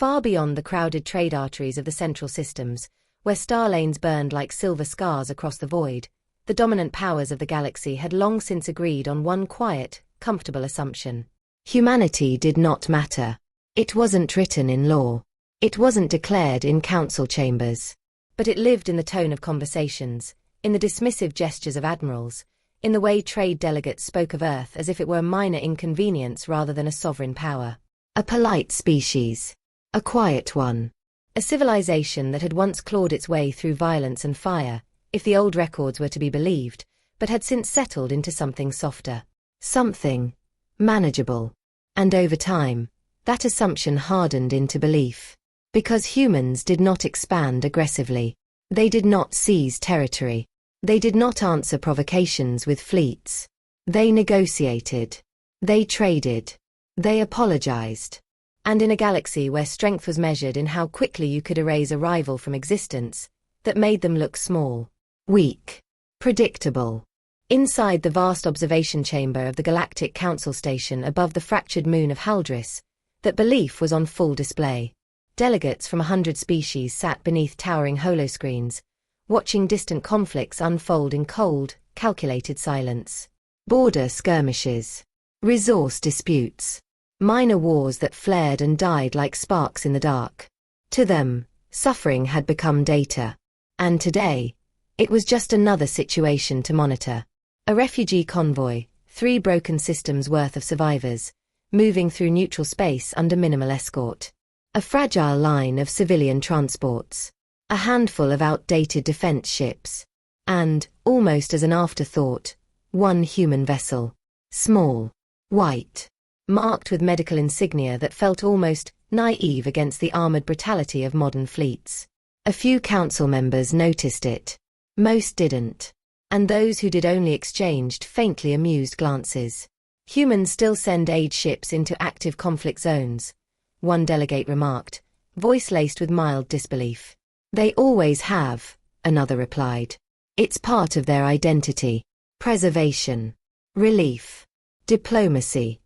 far beyond the crowded trade arteries of the central systems, where star lanes burned like silver scars across the void. The dominant powers of the galaxy had long since agreed on one quiet, comfortable assumption. Humanity did not matter. It wasn't written in law. It wasn't declared in council chambers. But it lived in the tone of conversations, in the dismissive gestures of admirals, in the way trade delegates spoke of Earth as if it were a minor inconvenience rather than a sovereign power. A polite species. A quiet one. A civilization that had once clawed its way through violence and fire, if the old records were to be believed, but had since settled into something softer. Something manageable. And over time, that assumption hardened into belief. Because humans did not expand aggressively. They did not seize territory. They did not answer provocations with fleets. They negotiated. They traded. They apologized. And in a galaxy where strength was measured in how quickly you could erase a rival from existence, that made them look small, weak, predictable. Inside the vast observation chamber of the Galactic Council Station above the fractured moon of Haldris, that belief was on full display. Delegates from 100 species sat beneath towering holoscreens, watching distant conflicts unfold in cold, calculated silence. Border skirmishes. Resource disputes. Minor wars that flared and died like sparks in the dark. To them, suffering had become data. And today, it was just another situation to monitor. A refugee convoy, 3 broken systems worth of survivors, moving through neutral space under minimal escort. A fragile line of civilian transports. A handful of outdated defense ships. And, almost as an afterthought, one human vessel. Small. White. Marked with medical insignia that felt almost naive against the armored brutality of modern fleets. A few council members noticed it. Most didn't. And those who did only exchanged faintly amused glances. Humans still send aid ships into active conflict zones, one delegate remarked, voice laced with mild disbelief. They always have, another replied. It's part of their identity. Preservation. Relief. Diplomacy.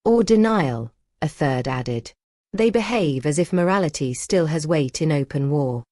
Or denial, a third added. They behave as if morality still has weight in open war.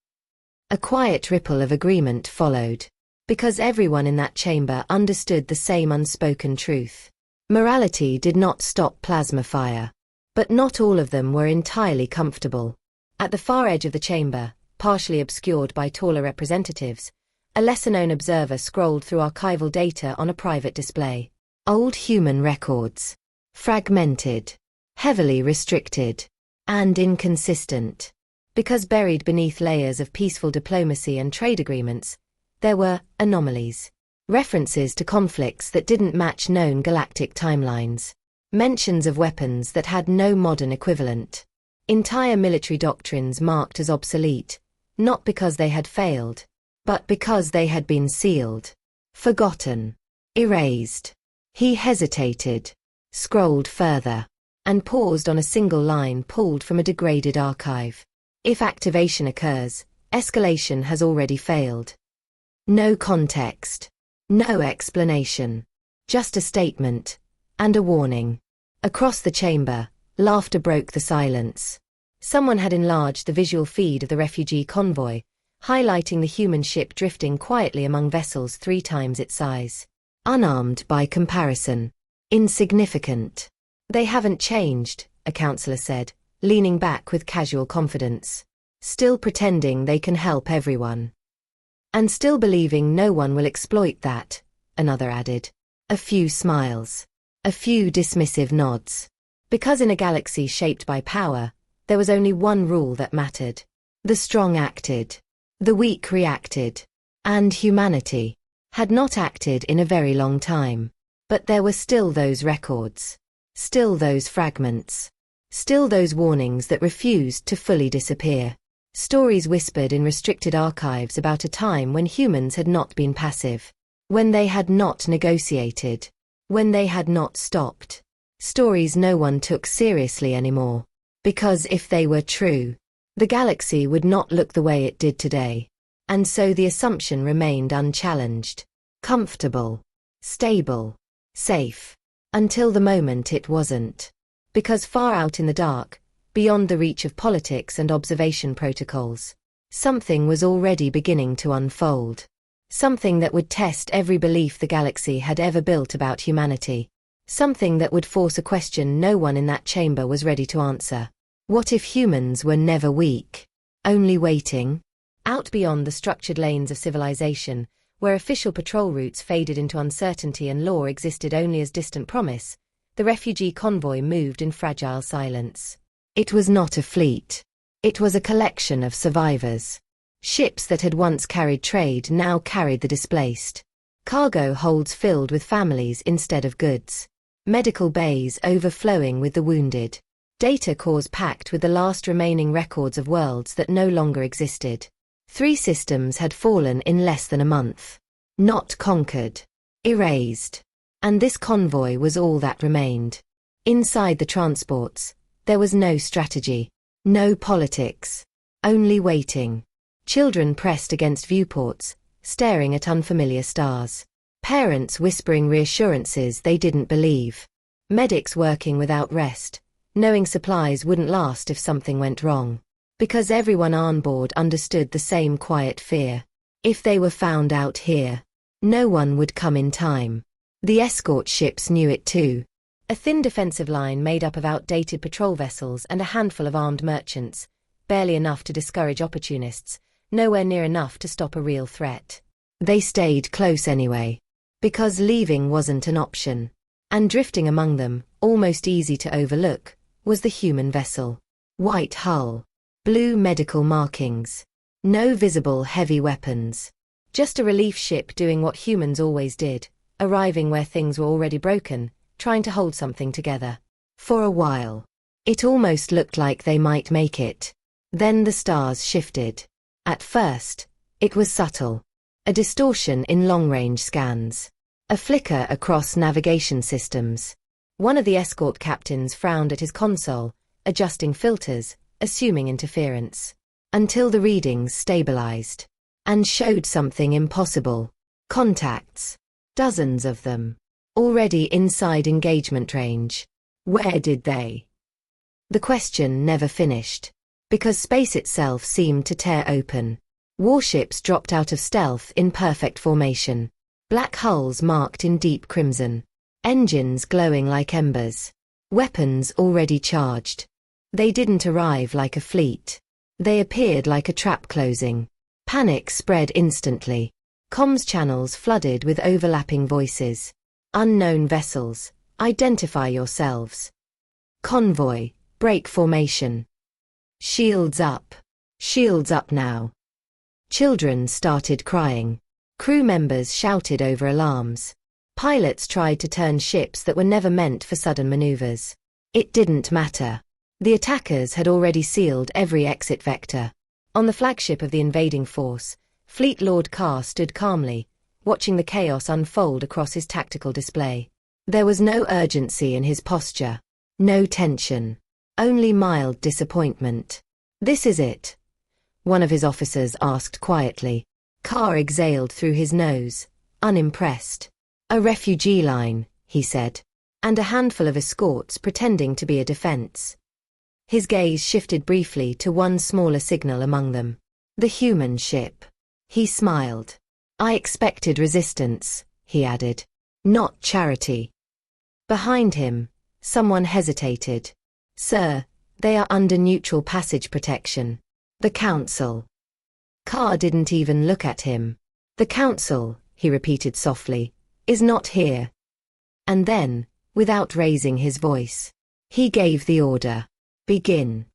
A quiet ripple of agreement followed. Because everyone in that chamber understood the same unspoken truth. Morality did not stop plasma fire. But not all of them were entirely comfortable. At the far edge of the chamber, partially obscured by taller representatives, a lesser-known observer scrolled through archival data on a private display. Old human records. Fragmented. Heavily restricted. And inconsistent. Because buried beneath layers of peaceful diplomacy and trade agreements, there were anomalies. References to conflicts that didn't match known galactic timelines. Mentions of weapons that had no modern equivalent. Entire military doctrines marked as obsolete, not because they had failed, but because they had been sealed. Forgotten. Erased. He hesitated, scrolled further, and paused on a single line pulled from a degraded archive. If activation occurs, escalation has already failed. No context. No explanation. Just a statement. And a warning. Across the chamber, laughter broke the silence. Someone had enlarged the visual feed of the refugee convoy, highlighting the human ship drifting quietly among vessels 3 times its size. Unarmed by comparison. Insignificant. They haven't changed, a counselor said, leaning back with casual confidence. Still pretending they can help everyone. And still believing no one will exploit that, another added. A few smiles. A few dismissive nods. Because in a galaxy shaped by power, there was only one rule that mattered. The strong acted. The weak reacted. And humanity had not acted in a very long time. But there were still those records. Still those fragments. Still those warnings that refused to fully disappear. Stories whispered in restricted archives about a time when humans had not been passive. When they had not negotiated. When they had not stopped. Stories no one took seriously anymore. Because if they were true, the galaxy would not look the way it did today. And so the assumption remained unchallenged. Comfortable. Stable. Safe. Until the moment it wasn't. Because far out in the dark, beyond the reach of politics and observation protocols. Something was already beginning to unfold. Something that would test every belief the galaxy had ever built about humanity. Something that would force a question no one in that chamber was ready to answer. What if humans were never weak? Only waiting? Out beyond the structured lanes of civilization, where official patrol routes faded into uncertainty and law existed only as distant promise, the refugee convoy moved in fragile silence. It was not a fleet. It was a collection of survivors. Ships that had once carried trade now carried the displaced. Cargo holds filled with families instead of goods. Medical bays overflowing with the wounded. Data cores packed with the last remaining records of worlds that no longer existed. 3 systems had fallen in less than a month. Not conquered. Erased. And this convoy was all that remained. Inside the transports, there was no strategy. No politics. Only waiting. Children pressed against viewports, staring at unfamiliar stars. Parents whispering reassurances they didn't believe. Medics working without rest, knowing supplies wouldn't last if something went wrong. Because everyone on board understood the same quiet fear. If they were found out here, no one would come in time. The escort ships knew it too. A thin defensive line made up of outdated patrol vessels and a handful of armed merchants, barely enough to discourage opportunists, nowhere near enough to stop a real threat. They stayed close anyway. Because leaving wasn't an option. And drifting among them, almost easy to overlook, was the human vessel. White hull. Blue medical markings. No visible heavy weapons. Just a relief ship doing what humans always did, arriving where things were already broken, trying to hold something together. For a while. It almost looked like they might make it. Then the stars shifted. At first, it was subtle. A distortion in long-range scans. A flicker across navigation systems. One of the escort captains frowned at his console, adjusting filters, assuming interference. Until the readings stabilized. And showed something impossible. Contacts. Dozens of them. Already inside engagement range. Where did they? The question never finished. Because space itself seemed to tear open. Warships dropped out of stealth in perfect formation. Black hulls marked in deep crimson. Engines glowing like embers. Weapons already charged. They didn't arrive like a fleet. They appeared like a trap closing. Panic spread instantly. Comms channels flooded with overlapping voices. Unknown vessels, identify yourselves. Convoy, break formation. Shields up. Shields up now. Children started crying. Crew members shouted over alarms. Pilots tried to turn ships that were never meant for sudden maneuvers. It didn't matter. The attackers had already sealed every exit vector. On the flagship of the invading force, Fleet Lord Carr stood calmly, watching the chaos unfold across his tactical display. There was no urgency in his posture. No tension. Only mild disappointment. "This is it?" one of his officers asked quietly. Carr exhaled through his nose, unimpressed. "A refugee line," he said. "And a handful of escorts pretending to be a defense." His gaze shifted briefly to one smaller signal among them. The human ship. He smiled. "I expected resistance," he added. "Not charity." Behind him, someone hesitated. "Sir, they are under neutral passage protection. The Council." Carr didn't even look at him. "The Council," he repeated softly, "is not here." And then, without raising his voice, he gave the order. "Begin."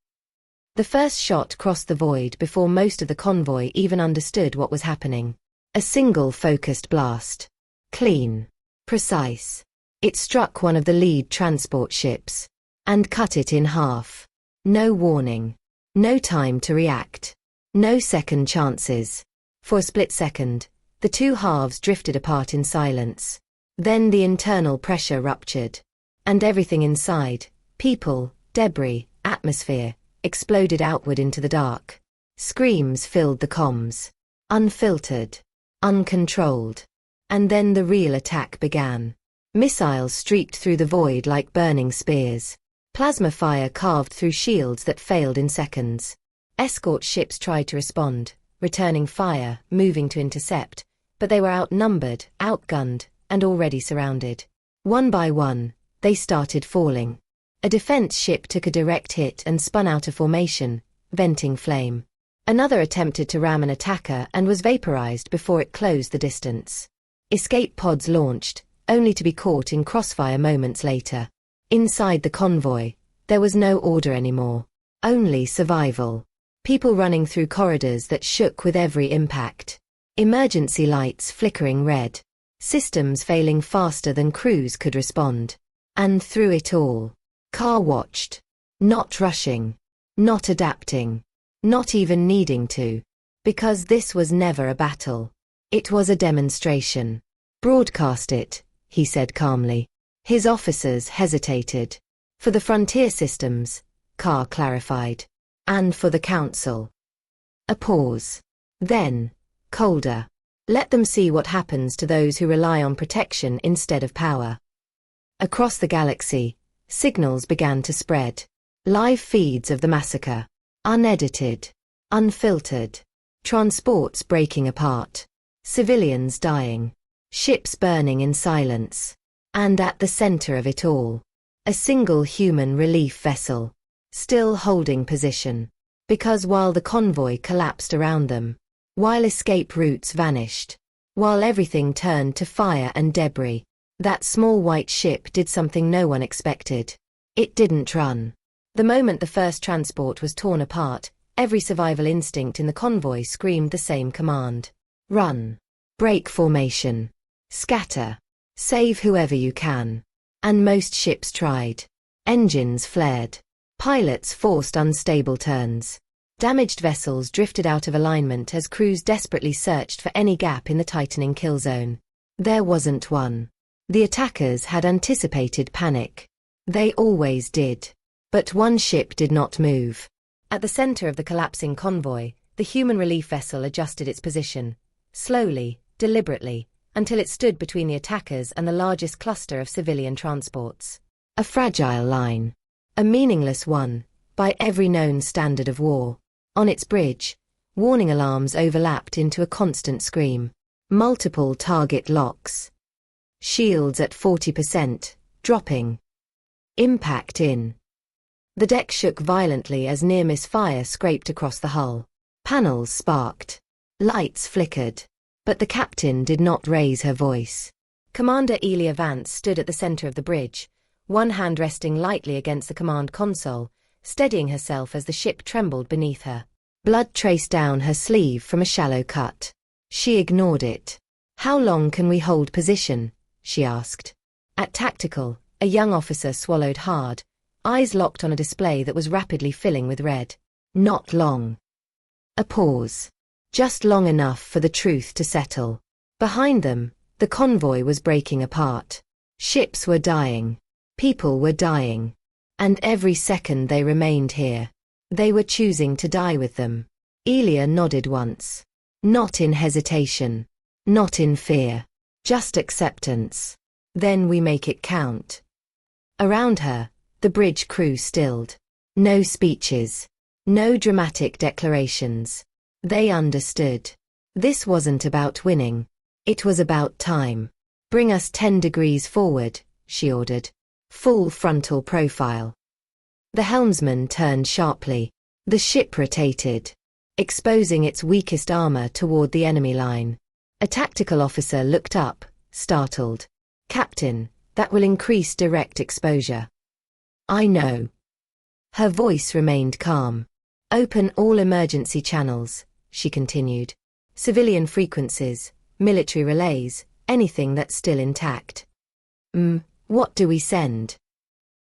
The first shot crossed the void before most of the convoy even understood what was happening. A single focused blast. Clean. Precise. It struck one of the lead transport ships. And cut it in half. No warning. No time to react. No second chances. For a split second, the two halves drifted apart in silence. Then the internal pressure ruptured. And everything inside, people, debris, atmosphere, exploded outward into the dark. Screams filled the comms. Unfiltered. Uncontrolled. And then the real attack began. Missiles streaked through the void like burning spears. Plasma fire carved through shields that failed in seconds. Escort ships tried to respond, returning fire, moving to intercept, but they were outnumbered, outgunned, and already surrounded. One by one, they started falling. A defense ship took a direct hit and spun out of formation, venting flame. Another attempted to ram an attacker and was vaporized before it closed the distance. Escape pods launched, only to be caught in crossfire moments later. Inside the convoy, there was no order anymore. Only survival. People running through corridors that shook with every impact. Emergency lights flickering red. Systems failing faster than crews could respond. And through it all, Car watched. Not rushing. Not adapting. Not even needing to. Because this was never a battle. It was a demonstration. Broadcast it, he said calmly. His officers hesitated. For the frontier systems, Carr clarified. And for the council. A pause. Then, colder. Let them see what happens to those who rely on protection instead of power. Across the galaxy, signals began to spread. Live feeds of the massacre. Unedited. Unfiltered. Transports breaking apart. Civilians dying. Ships burning in silence. And at the center of it all, a single human relief vessel. Still holding position. Because while the convoy collapsed around them, while escape routes vanished, while everything turned to fire and debris, that small white ship did something no one expected. It didn't run. The moment the first transport was torn apart, every survival instinct in the convoy screamed the same command. Run. Break formation. Scatter. Save whoever you can. And most ships tried. Engines flared. Pilots forced unstable turns. Damaged vessels drifted out of alignment as crews desperately searched for any gap in the tightening kill zone. There wasn't one. The attackers had anticipated panic. They always did. But one ship did not move. At the center of the collapsing convoy, the human relief vessel adjusted its position. Slowly, deliberately, until it stood between the attackers and the largest cluster of civilian transports. A fragile line. A meaningless one, by every known standard of war. On its bridge, warning alarms overlapped into a constant scream. Multiple target locks. Shields at 40%, dropping. Impact in. The deck shook violently as near-miss fire scraped across the hull. Panels sparked. Lights flickered. But the captain did not raise her voice. Commander Elia Vance stood at the center of the bridge, one hand resting lightly against the command console, steadying herself as the ship trembled beneath her. Blood traced down her sleeve from a shallow cut. She ignored it. "How long can we hold position?" she asked. At tactical, a young officer swallowed hard, eyes locked on a display that was rapidly filling with red. "Not long." A pause. Just long enough for the truth to settle. Behind them, the convoy was breaking apart. Ships were dying. People were dying. And every second they remained here, they were choosing to die with them. Elia nodded once. Not in hesitation. Not in fear. Just acceptance. Then we make it count. Around her, the bridge crew stilled. No speeches. No dramatic declarations. They understood. This wasn't about winning. It was about time. "Bring us 10 degrees forward," she ordered. Full frontal profile. The helmsman turned sharply. The ship rotated, exposing its weakest armor toward the enemy line. A tactical officer looked up, startled. "Captain, that will increase direct exposure." "I know." Her voice remained calm. "Open all emergency channels," she continued. "Civilian frequencies, military relays, anything that's still intact." What do we send?"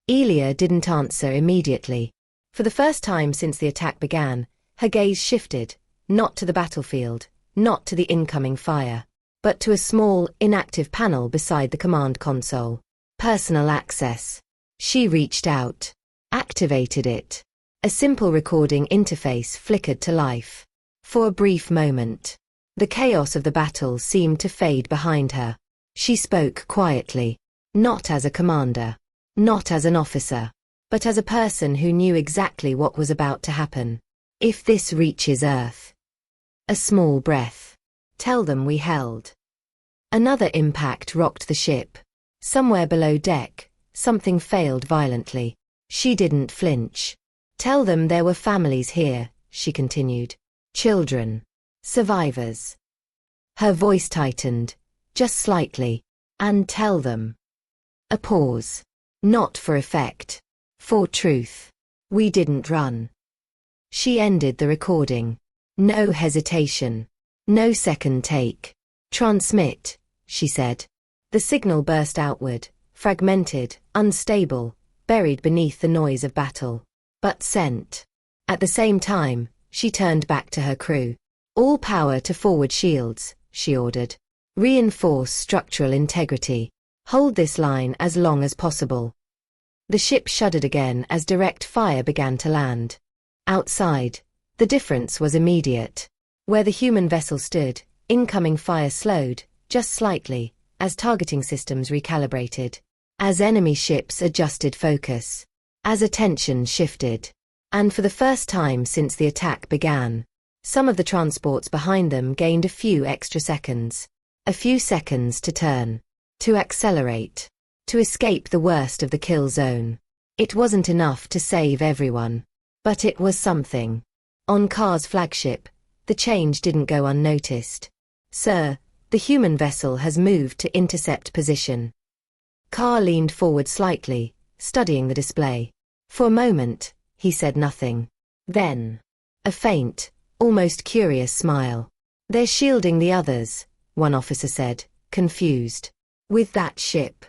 Elia didn't answer immediately. For the first time since the attack began, her gaze shifted, not to the battlefield, not to the incoming fire, but to a small, inactive panel beside the command console. Personal access. She reached out, activated it. A simple recording interface flickered to life. For a brief moment, the chaos of the battle seemed to fade behind her. She spoke quietly. Not as a commander. Not as an officer. but as a person who knew exactly what was about to happen. If this reaches Earth. A small breath. Tell them we held. Another impact rocked the ship. Somewhere below deck, something failed violently. She didn't flinch. Tell them there were families here, she continued. Children. Survivors. Her voice tightened, just slightly. And tell them. A pause. Not for effect. For truth. We didn't run. She ended the recording. No hesitation. No second take. Transmit, she said. The signal burst outward, fragmented, unstable, buried beneath the noise of battle. But sent. At the same time, she turned back to her crew. All power to forward shields, she ordered. Reinforce structural integrity. Hold this line as long as possible. The ship shuddered again as direct fire began to land. Outside, the difference was immediate. Where the human vessel stood, incoming fire slowed, just slightly, as targeting systems recalibrated. As enemy ships adjusted focus. As attention shifted. And for the first time since the attack began, some of the transports behind them gained a few extra seconds. A few seconds to turn. To accelerate. To escape the worst of the kill zone. It wasn't enough to save everyone. But it was something. On Car's flagship, the change didn't go unnoticed. Sir, the human vessel has moved to intercept position. Carr leaned forward slightly, studying the display. For a moment, he said nothing. Then, a faint, almost curious smile. They're shielding the others, one officer said, confused. With that ship.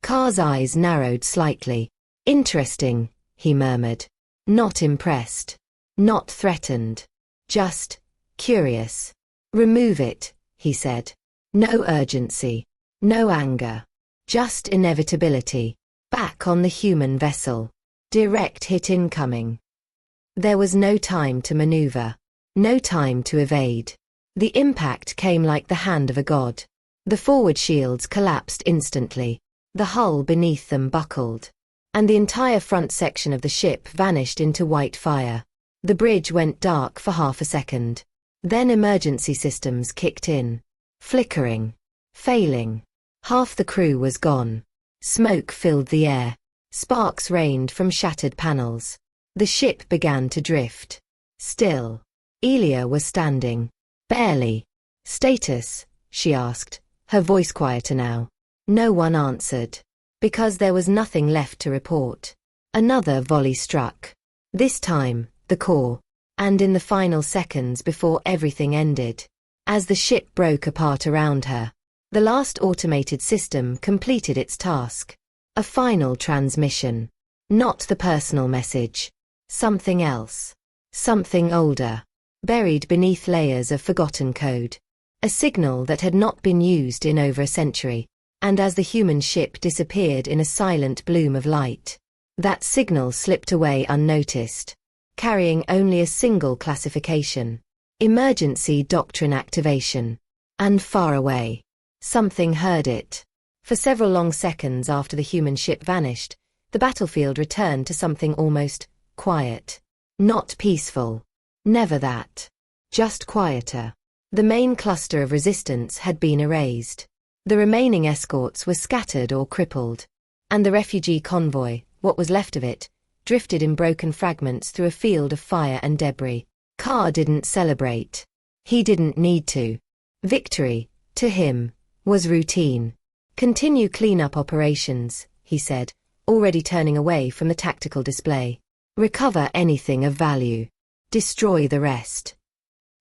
Carr's eyes narrowed slightly. Interesting, he murmured. Not impressed. Not threatened. Just curious. Remove it, he said. No urgency. No anger. Just inevitability. Back on the human vessel. Direct hit incoming. There was no time to maneuver. No time to evade. The impact came like the hand of a god. The forward shields collapsed instantly. The hull beneath them buckled. And the entire front section of the ship vanished into white fire. The bridge went dark for half a second. Then emergency systems kicked in. Flickering. Failing. Half the crew was gone. Smoke filled the air. Sparks rained from shattered panels. The ship began to drift. Still. Elia was standing. Barely. Status, she asked, her voice quieter now. No one answered. Because there was nothing left to report. Another volley struck. This time, the core. And in the final seconds before everything ended. As the ship broke apart around her. The last automated system completed its task. A final transmission. Not the personal message. Something else. Something older. Buried beneath layers of forgotten code. A signal that had not been used in over a century. And as the human ship disappeared in a silent bloom of light, that signal slipped away unnoticed, carrying only a single classification. Emergency doctrine activation. And far away. Something heard it. For several long seconds after the human ship vanished, the battlefield returned to something almost quiet. Not peaceful. Never that. Just quieter. The main cluster of resistance had been erased. The remaining escorts were scattered or crippled. And the refugee convoy, what was left of it, drifted in broken fragments through a field of fire and debris. Carr didn't celebrate. He didn't need to. Victory, to him, was routine. Continue cleanup operations, he said, already turning away from the tactical display. Recover anything of value. Destroy the rest.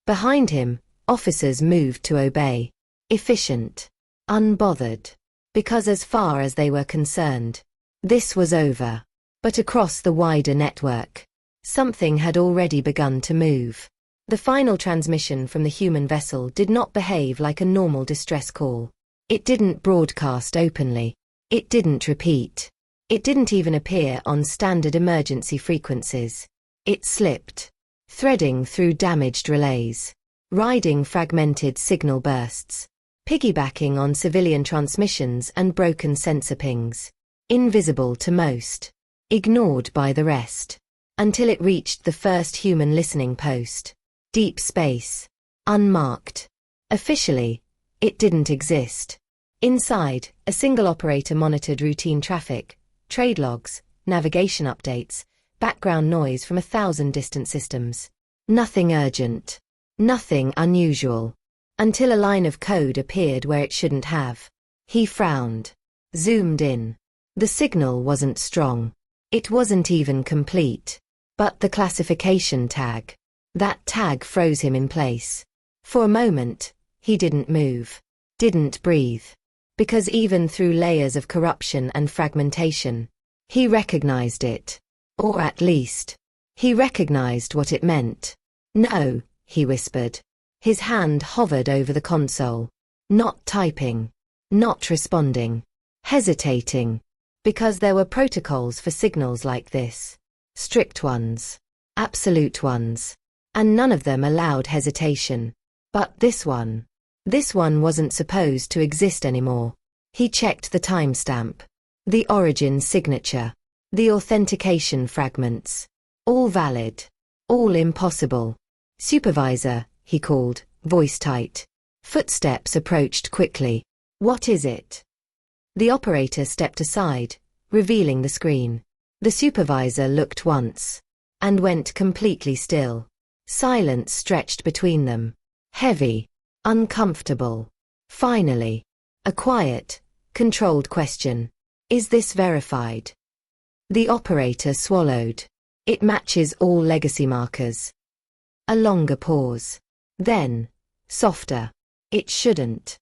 Behind him, officers moved to obey. Efficient. Unbothered. Because as far as they were concerned, this was over. But across the wider network, something had already begun to move. The final transmission from the human vessel did not behave like a normal distress call. It didn't broadcast openly. It didn't repeat. It didn't even appear on standard emergency frequencies. It slipped. Threading through damaged relays. Riding fragmented signal bursts. Piggybacking on civilian transmissions and broken sensor pings. Invisible to most. ignored by the rest. Until it reached the first human listening post. Deep space. Unmarked. Officially, it didn't exist. Inside, a single operator monitored routine traffic, trade logs, navigation updates, background noise from 1,000 distant systems. Nothing urgent. Nothing unusual. Until a line of code appeared where it shouldn't have. He frowned. Zoomed in. The signal wasn't strong. It wasn't even complete. But the classification tag. That tag froze him in place. For a moment, he didn't move. Didn't breathe. Because even through layers of corruption and fragmentation, he recognized it. Or at least, he recognized what it meant. No, he whispered. His hand hovered over the console. Not typing. Not responding. Hesitating. Because there were protocols for signals like this. Strict ones. Absolute ones. And none of them allowed hesitation. But this one wasn't supposed to exist anymore. He checked the timestamp. The origin signature. The authentication fragments. All valid. All impossible. Supervisor, he called, voice tight. Footsteps approached quickly. What is it? The operator stepped aside, revealing the screen. The supervisor looked once. And went completely still. Silence stretched between them. Heavy. Uncomfortable. Finally. A quiet, controlled question. Is this verified? The operator swallowed. It matches all legacy markers. A longer pause. Then, softer. It shouldn't.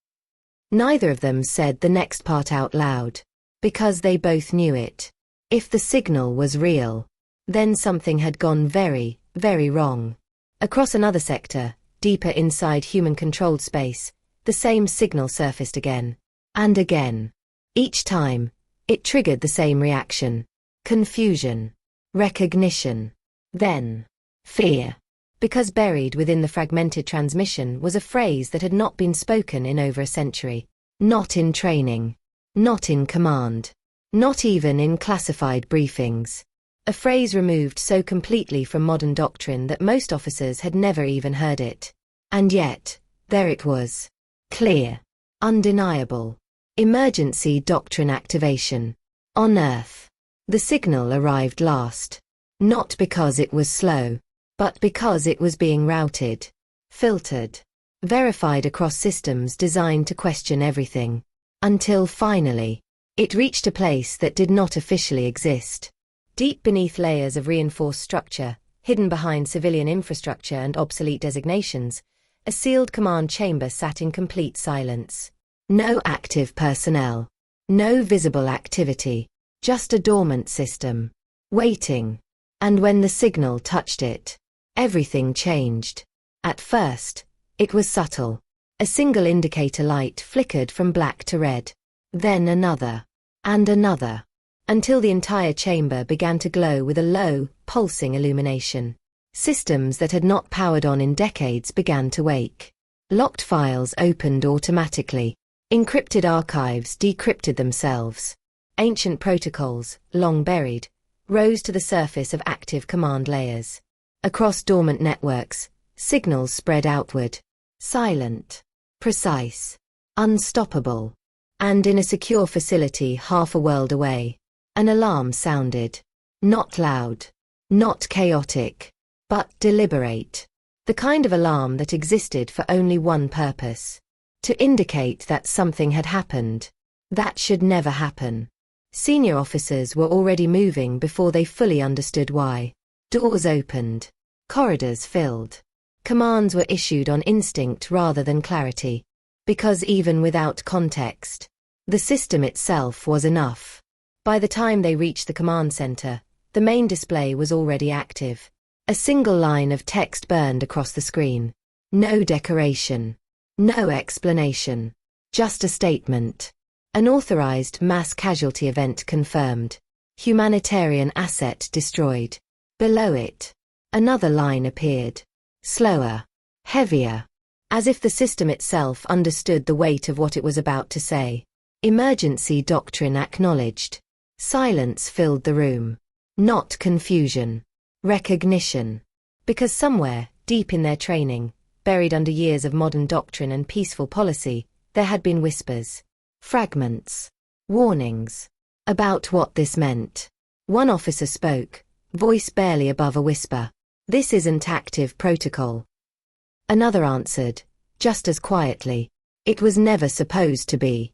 Neither of them said the next part out loud. Because they both knew it. If the signal was real, then something had gone very, very wrong. Across another sector, deeper inside human-controlled space, the same signal surfaced again. And again. Each time, it triggered the same reaction. Confusion. Recognition. Then, fear. Because buried within the fragmented transmission was a phrase that had not been spoken in over a century. Not in training. Not in command. Not even in classified briefings. A phrase removed so completely from modern doctrine that most officers had never even heard it. And yet, there it was. Clear. Undeniable. Emergency doctrine activation. On Earth. The signal arrived last. Not because it was slow, but because it was being routed, filtered, verified across systems designed to question everything. Until finally, it reached a place that did not officially exist. Deep beneath layers of reinforced structure, hidden behind civilian infrastructure and obsolete designations, a sealed command chamber sat in complete silence. No active personnel. No visible activity. Just a dormant system. Waiting. And when the signal touched it, everything changed. At first, it was subtle. A single indicator light flickered from black to red. Then another. And another. Until the entire chamber began to glow with a low, pulsing illumination. Systems that had not powered on in decades began to wake. Locked files opened automatically. Encrypted archives decrypted themselves. Ancient protocols, long buried, rose to the surface of active command layers. Across dormant networks, signals spread outward. Silent. Precise. Unstoppable. And in a secure facility half a world away, an alarm sounded. Not loud. Not chaotic. But deliberate. The kind of alarm that existed for only one purpose. To indicate that something had happened. That should never happen. Senior officers were already moving before they fully understood why. Doors opened. Corridors filled. Commands were issued on instinct rather than clarity. Because even without context, the system itself was enough. By the time they reached the command center, the main display was already active. A single line of text burned across the screen. No decoration. No explanation. Just a statement. An authorized mass casualty event confirmed. Humanitarian asset destroyed. Below it, another line appeared. Slower. Heavier. As if the system itself understood the weight of what it was about to say. Emergency doctrine acknowledged. Silence filled the room. Not confusion. Recognition. Because somewhere, deep in their training, buried under years of modern doctrine and peaceful policy, there had been whispers, fragments, warnings, about what this meant. One officer spoke, voice barely above a whisper. "This isn't active protocol." Another answered, just as quietly, "It was never supposed to be."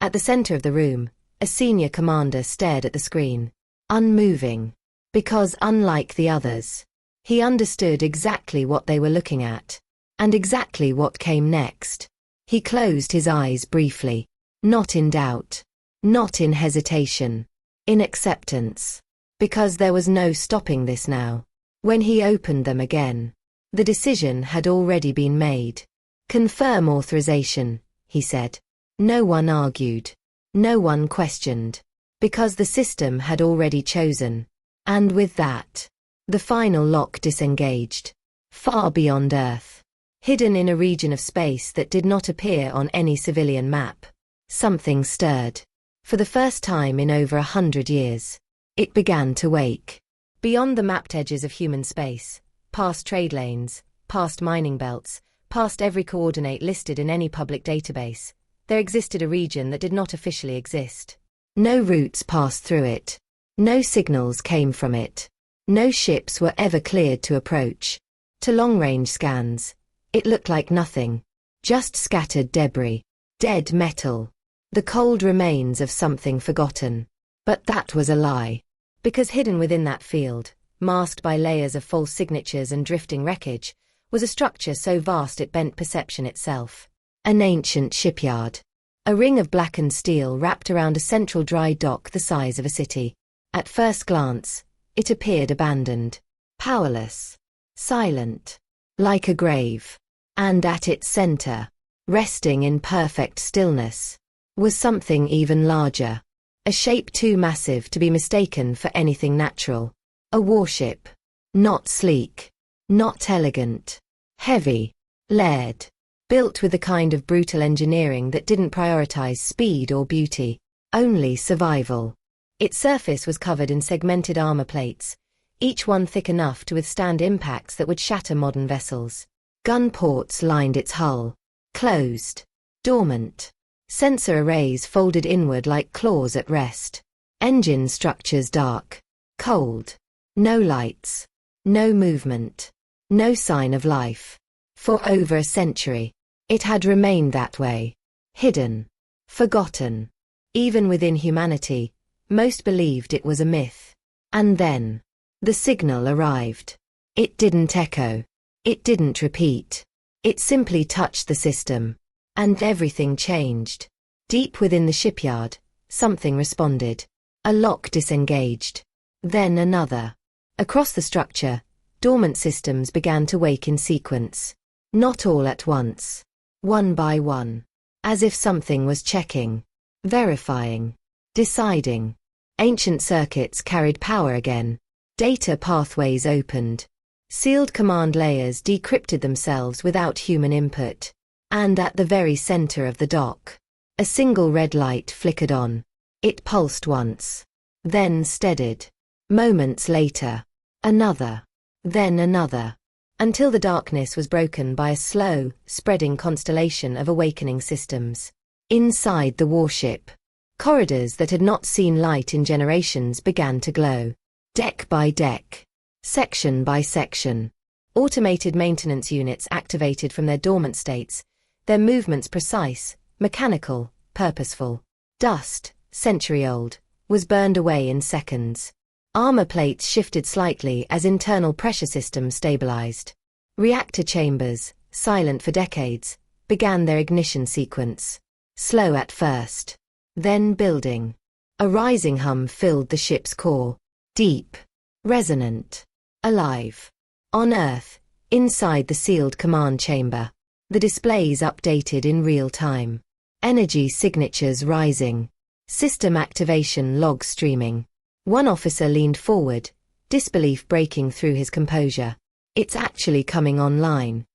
At the center of the room, a senior commander stared at the screen, unmoving, because unlike the others, he understood exactly what they were looking at, and exactly what came next. He closed his eyes briefly, not in doubt, not in hesitation, in acceptance, because there was no stopping this now. When he opened them again, the decision had already been made. "Confirm authorization," he said. No one argued. No one questioned. Because the system had already chosen. And with that, the final lock disengaged. Far beyond Earth. Hidden in a region of space that did not appear on any civilian map. Something stirred. For the first time in over 100 years. It began to wake. Beyond the mapped edges of human space, past trade lanes, past mining belts, past every coordinate listed in any public database, there existed a region that did not officially exist. No routes passed through it. No signals came from it. No ships were ever cleared to approach. To long-range scans, it looked like nothing. Just scattered debris. Dead metal. The cold remains of something forgotten. But that was a lie. Because hidden within that field, masked by layers of false signatures and drifting wreckage, was a structure so vast it bent perception itself. An ancient shipyard. A ring of blackened steel wrapped around a central dry dock the size of a city. At first glance, it appeared abandoned, powerless, silent, like a grave. And at its center, resting in perfect stillness, was something even larger. A shape too massive to be mistaken for anything natural. A warship. Not sleek. Not elegant. Heavy. Layered. Built with the kind of brutal engineering that didn't prioritize speed or beauty, only survival. Its surface was covered in segmented armor plates, each one thick enough to withstand impacts that would shatter modern vessels. Gun ports lined its hull. Closed. Dormant. Sensor arrays folded inward like claws at rest. Engine structures dark. Cold. No lights. No movement. No sign of life. For over a century, it had remained that way. Hidden. Forgotten. Even within humanity, most believed it was a myth. And then, the signal arrived. It didn't echo. It didn't repeat. It simply touched the system. And everything changed. Deep within the shipyard, something responded. A lock disengaged. Then another. Across the structure, dormant systems began to wake in sequence. Not all at once. One by one. As if something was checking. Verifying. Deciding. Ancient circuits carried power again. Data pathways opened. Sealed command layers decrypted themselves without human input. And at the very center of the dock, a single red light flickered on. It pulsed once. Then steadied. Moments later, another. Then another. Until the darkness was broken by a slow, spreading constellation of awakening systems. Inside the warship, corridors that had not seen light in generations began to glow. Deck by deck. Section by section. Automated maintenance units activated from their dormant states, their movements precise, mechanical, purposeful. Dust, century-old, was burned away in seconds. Armor plates shifted slightly as internal pressure systems stabilized. Reactor chambers, silent for decades, began their ignition sequence. Slow at first. Then building. A rising hum filled the ship's core. Deep. Resonant. Alive. On Earth, inside the sealed command chamber. The displays updated in real time. Energy signatures rising. System activation logs streaming. One officer leaned forward, disbelief breaking through his composure. It's actually coming online.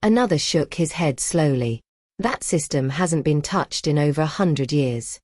Another shook his head slowly. That system hasn't been touched in over 100 years.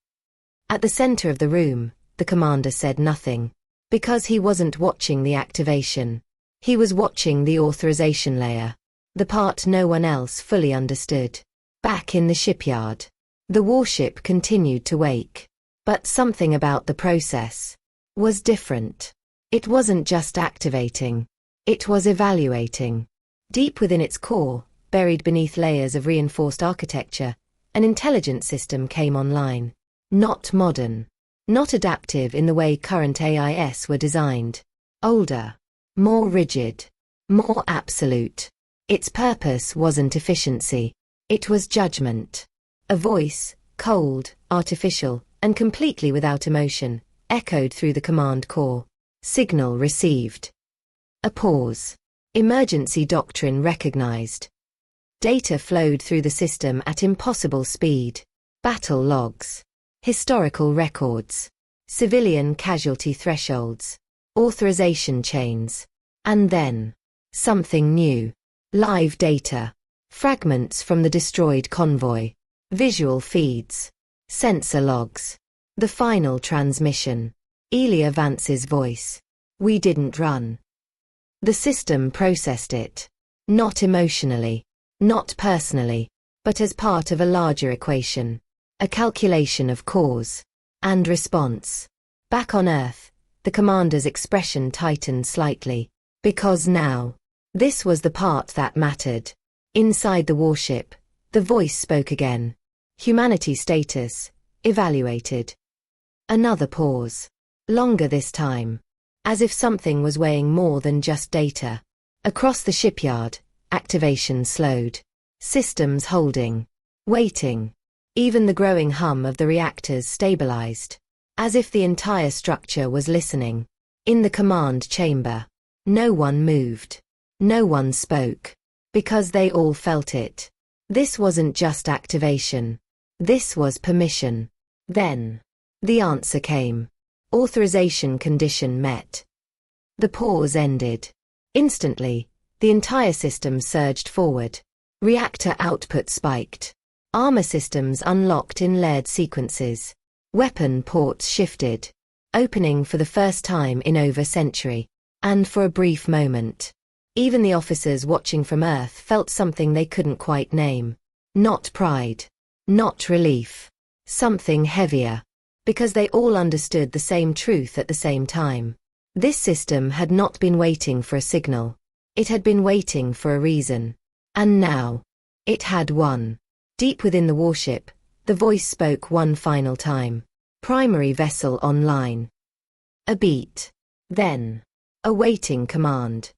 At the center of the room, the commander said nothing. Because he wasn't watching the activation. He was watching the authorization layer. The part no one else fully understood. Back in the shipyard, the warship continued to wake. But something about the process was different. It wasn't just activating. It was evaluating. Deep within its core, buried beneath layers of reinforced architecture, an intelligent system came online. Not modern. Not adaptive in the way current AIS were designed. Older. More rigid. More absolute. Its purpose wasn't efficiency. It was judgment. A voice, cold, artificial, and completely without emotion, echoed through the command core. Signal received. A pause. Emergency doctrine recognized. Data flowed through the system at impossible speed. Battle logs. Historical records. Civilian casualty thresholds. Authorization chains. And then, something new. Live data. Fragments from the destroyed convoy. Visual feeds. Sensor logs. The final transmission. Elia Vance's voice. We didn't run. The system processed it. Not emotionally. Not personally. But as part of a larger equation. A calculation of cause and response. Back on Earth, the commander's expression tightened slightly. Because now, this was the part that mattered. Inside the warship, the voice spoke again. Humanity status, evaluated. Another pause. Longer this time. As if something was weighing more than just data. Across the shipyard, activation slowed. Systems holding. Waiting. Even the growing hum of the reactors stabilized. As if the entire structure was listening. In the command chamber. No one moved. No one spoke. Because they all felt it. This wasn't just activation. This was permission. Then, the answer came. Authorization condition met. The pause ended. Instantly, the entire system surged forward. Reactor output spiked. Armor systems unlocked in layered sequences. Weapon ports shifted. Opening for the first time in over a century. And for a brief moment. Even the officers watching from Earth felt something they couldn't quite name. Not pride. Not relief. Something heavier. Because they all understood the same truth at the same time. This system had not been waiting for a signal. It had been waiting for a reason. And now, it had one. Deep within the warship, the voice spoke one final time. Primary vessel online. A beat. Then, a waiting command.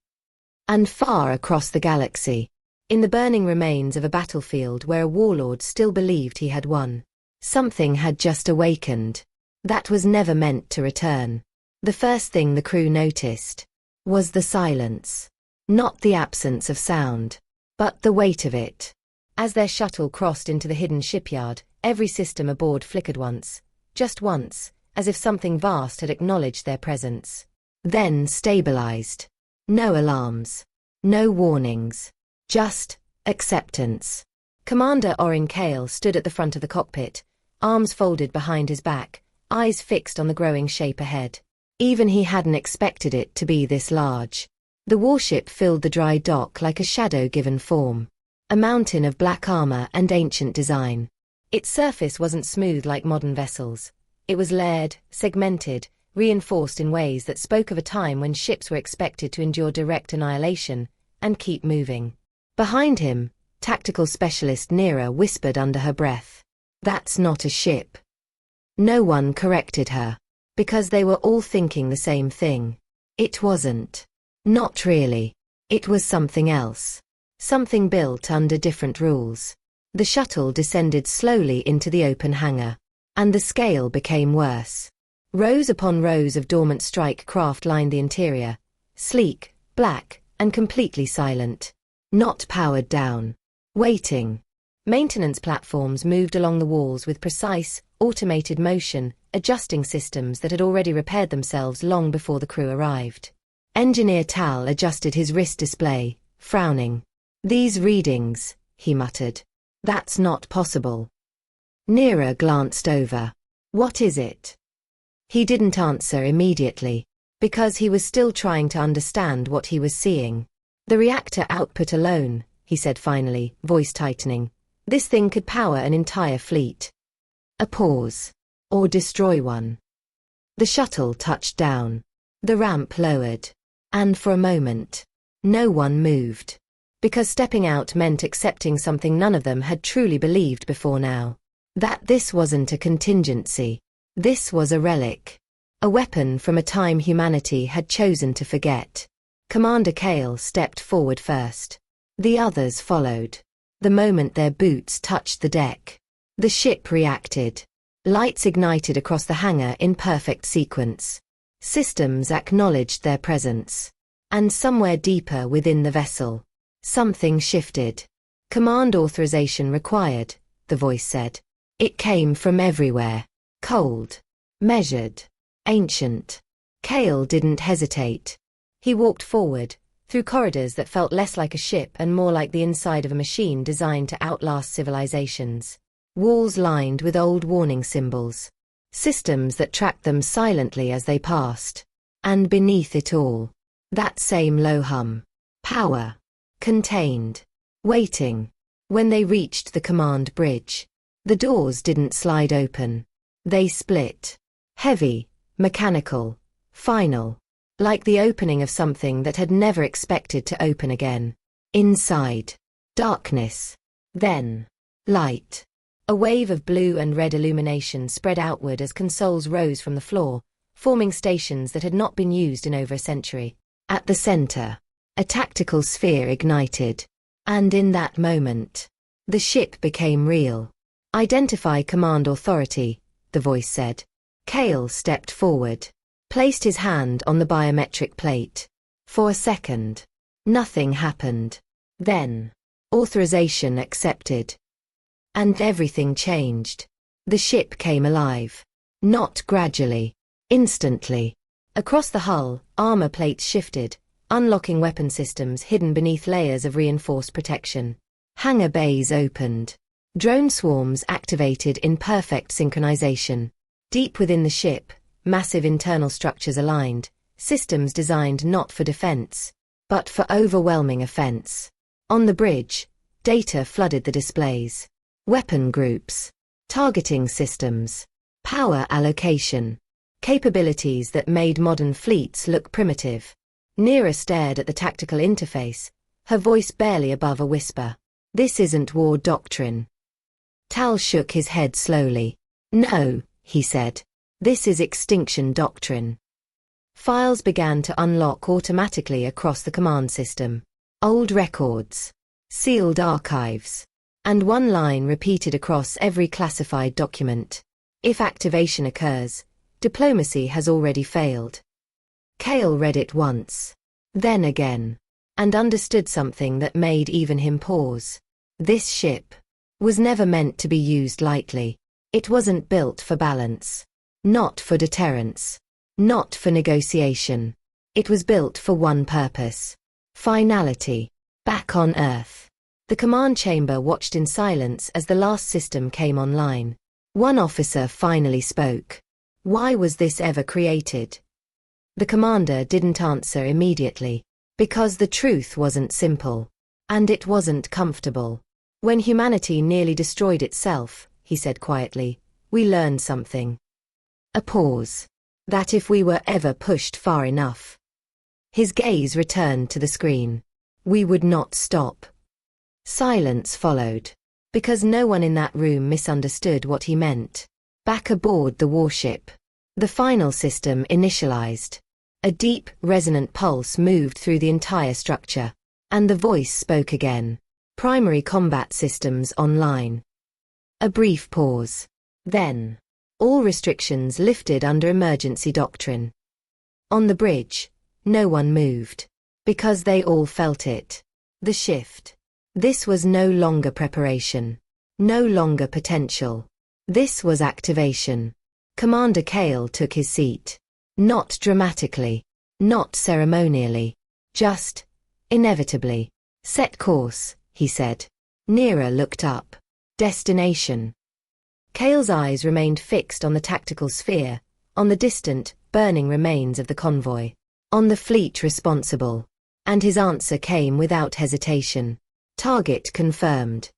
And far across the galaxy, in the burning remains of a battlefield where a warlord still believed he had won, something had just awakened. That was never meant to return. The first thing the crew noticed was the silence. Not the absence of sound, but the weight of it. As their shuttle crossed into the hidden shipyard, every system aboard flickered once, just once, as if something vast had acknowledged their presence. Then stabilized. No alarms. No warnings. Just acceptance. Commander Orin Kale stood at the front of the cockpit, arms folded behind his back, eyes fixed on the growing shape ahead. Even he hadn't expected it to be this large. The warship filled the dry dock like a shadow given form. A mountain of black armor and ancient design. Its surface wasn't smooth like modern vessels. It was layered, segmented, reinforced in ways that spoke of a time when ships were expected to endure direct annihilation and keep moving. Behind him, tactical specialist Nira whispered under her breath, "That's not a ship." No one corrected her, because they were all thinking the same thing. It wasn't. Not really. It was something else. Something built under different rules. The shuttle descended slowly into the open hangar. And the scale became worse. Rows upon rows of dormant strike craft lined the interior. Sleek, black, and completely silent. Not powered down. Waiting. Maintenance platforms moved along the walls with precise, automated motion, adjusting systems that had already repaired themselves long before the crew arrived. Engineer Tal adjusted his wrist display, frowning. "These readings," he muttered. "That's not possible." Nira glanced over. "What is it?" He didn't answer immediately. because he was still trying to understand what he was seeing. The reactor output alone, he said finally, voice tightening. This thing could power an entire fleet. A pause. Or destroy one. The shuttle touched down. The ramp lowered. And for a moment, no one moved. Because stepping out meant accepting something none of them had truly believed before now. That this wasn't a contingency. This was a relic. A weapon from a time humanity had chosen to forget. Commander Cale stepped forward first. The others followed. The moment their boots touched the deck, the ship reacted. Lights ignited across the hangar in perfect sequence. Systems acknowledged their presence. And somewhere deeper within the vessel, something shifted. Command authorization required, the voice said. It came from everywhere. Cold. Measured. Ancient. Cale didn't hesitate. He walked forward, through corridors that felt less like a ship and more like the inside of a machine designed to outlast civilizations. Walls lined with old warning symbols. Systems that tracked them silently as they passed. And beneath it all, that same low hum. Power. Contained. Waiting. When they reached the command bridge, the doors didn't slide open. They split. Heavy, mechanical, final. Like the opening of something that had never expected to open again. Inside. Darkness. Then. Light. A wave of blue and red illumination spread outward as consoles rose from the floor, forming stations that had not been used in over a century. At the center, a tactical sphere ignited. And in that moment, the ship became real. Identify command authority, the voice said. Cale stepped forward, placed his hand on the biometric plate. For a second, nothing happened. Then, authorization accepted. And everything changed. The ship came alive. Not gradually. Instantly. Across the hull, armor plates shifted, unlocking weapon systems hidden beneath layers of reinforced protection. Hangar bays opened. Drone swarms activated in perfect synchronization. Deep within the ship, massive internal structures aligned, systems designed not for defense, but for overwhelming offense. On the bridge, data flooded the displays. Weapon groups, targeting systems, power allocation, capabilities that made modern fleets look primitive. Neera stared at the tactical interface, her voice barely above a whisper. This isn't war doctrine. Tal shook his head slowly. No, he said. This is extinction doctrine. Files began to unlock automatically across the command system. Old records, sealed archives. And one line repeated across every classified document. If activation occurs, diplomacy has already failed. Cale read it once, then again, and understood something that made even him pause. This ship was never meant to be used lightly. It wasn't built for balance, not for deterrence, not for negotiation. It was built for one purpose: finality. Back on Earth. The command chamber watched in silence as the last system came online. One officer finally spoke. Why was this ever created? The commander didn't answer immediately. Because the truth wasn't simple. And it wasn't comfortable. When humanity nearly destroyed itself, he said quietly, we learned something. A pause. That if we were ever pushed far enough. His gaze returned to the screen. We would not stop. Silence followed, because no one in that room misunderstood what he meant. Back aboard the warship, the final system initialized. A deep, resonant pulse moved through the entire structure, and the voice spoke again. Primary combat systems online. A brief pause. Then, all restrictions lifted under emergency doctrine. On the bridge, no one moved, because they all felt it. The shift. This was no longer preparation, no longer potential. This was activation. Commander Cale took his seat. Not dramatically, not ceremonially, just, inevitably. Set course, he said. Neera looked up. Destination. Cale's eyes remained fixed on the tactical sphere, on the distant, burning remains of the convoy. On the fleet responsible. And his answer came without hesitation. Target confirmed.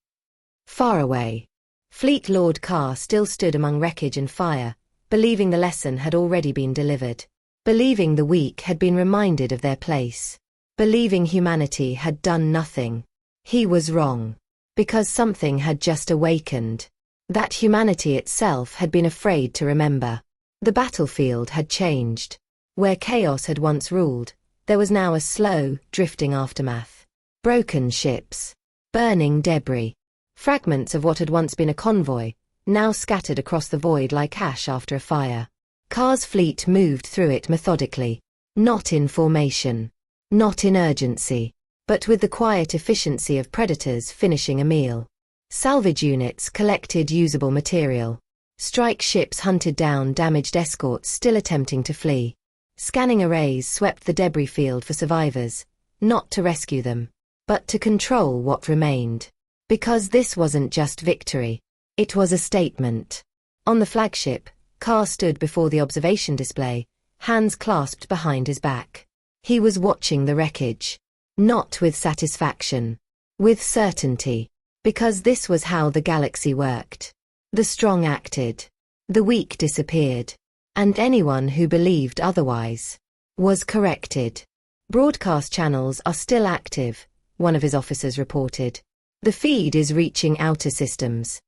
Far away. Fleet Lord Carr still stood among wreckage and fire, believing the lesson had already been delivered. Believing the weak had been reminded of their place. Believing humanity had done nothing. He was wrong. Because something had just awakened. That humanity itself had been afraid to remember. The battlefield had changed. Where chaos had once ruled, there was now a slow, drifting aftermath. Broken ships. Burning debris. Fragments of what had once been a convoy, now scattered across the void like ash after a fire. Carr's fleet moved through it methodically. Not in formation. Not in urgency. But with the quiet efficiency of predators finishing a meal. Salvage units collected usable material. Strike ships hunted down damaged escorts still attempting to flee. Scanning arrays swept the debris field for survivors, not to rescue them, but to control what remained. Because this wasn't just victory. It was a statement. On the flagship, Carr stood before the observation display, hands clasped behind his back. He was watching the wreckage. Not with satisfaction. With certainty. Because this was how the galaxy worked. The strong acted. The weak disappeared. And anyone who believed otherwise was corrected. Broadcast channels are still active, one of his officers reported. The feed is reaching outer systems.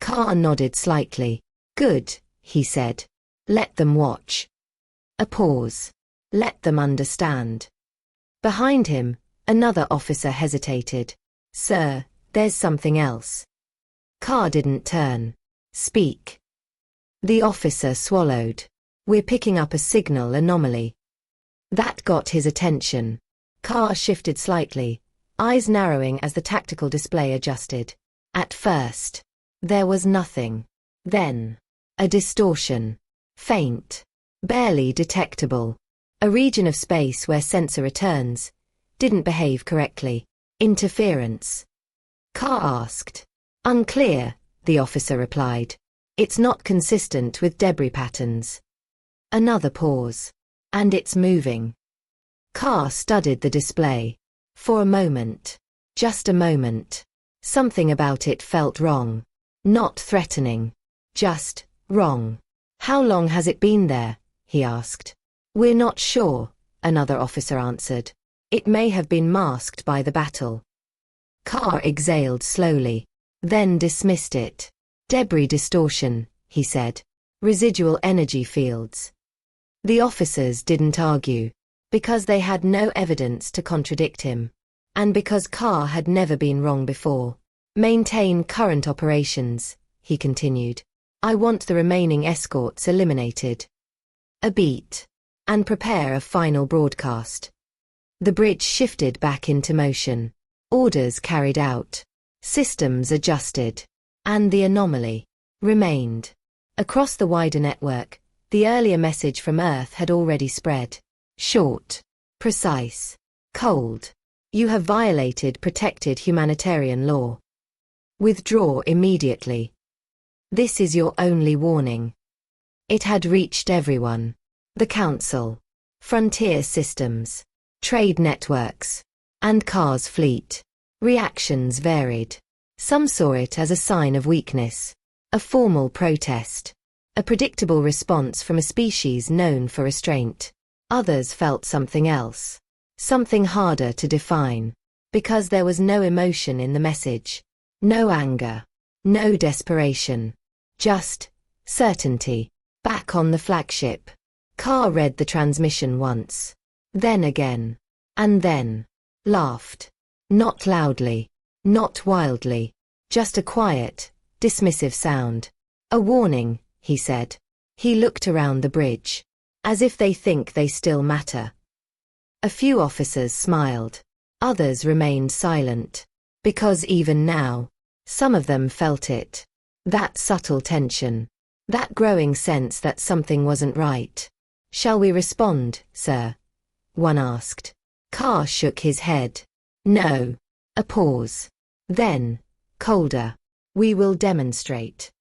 Carr nodded slightly. Good, he said. Let them watch. A pause. Let them understand. Behind him, another officer hesitated. Sir, there's something else. Carr didn't turn. Speak. The officer swallowed. We're picking up a signal anomaly. That got his attention. Carr shifted slightly, eyes narrowing as the tactical display adjusted. At first, there was nothing. Then, a distortion. Faint. Barely detectable. A region of space where sensor returns didn't behave correctly. Interference. Carr asked. Unclear, the officer replied. It's not consistent with debris patterns. Another pause. And it's moving. Carr studied the display. For a moment. Just a moment. Something about it felt wrong. Not threatening. Just wrong. How long has it been there? He asked. We're not sure, another officer answered. It may have been masked by the battle. Carr exhaled slowly. Then dismissed it. Debris distortion, he said. Residual energy fields. The officers didn't argue. Because they had no evidence to contradict him. And because Carr had never been wrong before. Maintain current operations, he continued. I want the remaining escorts eliminated. A beat. And prepare a final broadcast. The bridge shifted back into motion. Orders carried out. Systems adjusted. And the anomaly remained. Across the wider network, the earlier message from Earth had already spread. Short. Precise. Cold. You have violated protected humanitarian law. Withdraw immediately. This is your only warning. It had reached everyone. The Council. Frontier systems. Trade networks. And Carr's fleet. Reactions varied. Some saw it as a sign of weakness. A formal protest. A predictable response from a species known for restraint. Others felt something else. Something harder to define. Because there was no emotion in the message. No anger. No desperation. Just certainty. Back on the flagship. Carr read the transmission once. Then again. And then. Laughed. Not loudly. Not wildly. Just a quiet, dismissive sound. A warning, he said. He looked around the bridge. As if they think they still matter. A few officers smiled. Others remained silent. Because even now, some of them felt it. That subtle tension. That growing sense that something wasn't right. Shall we respond, sir? One asked. Carr shook his head. No. A pause. Then, colder. We will demonstrate.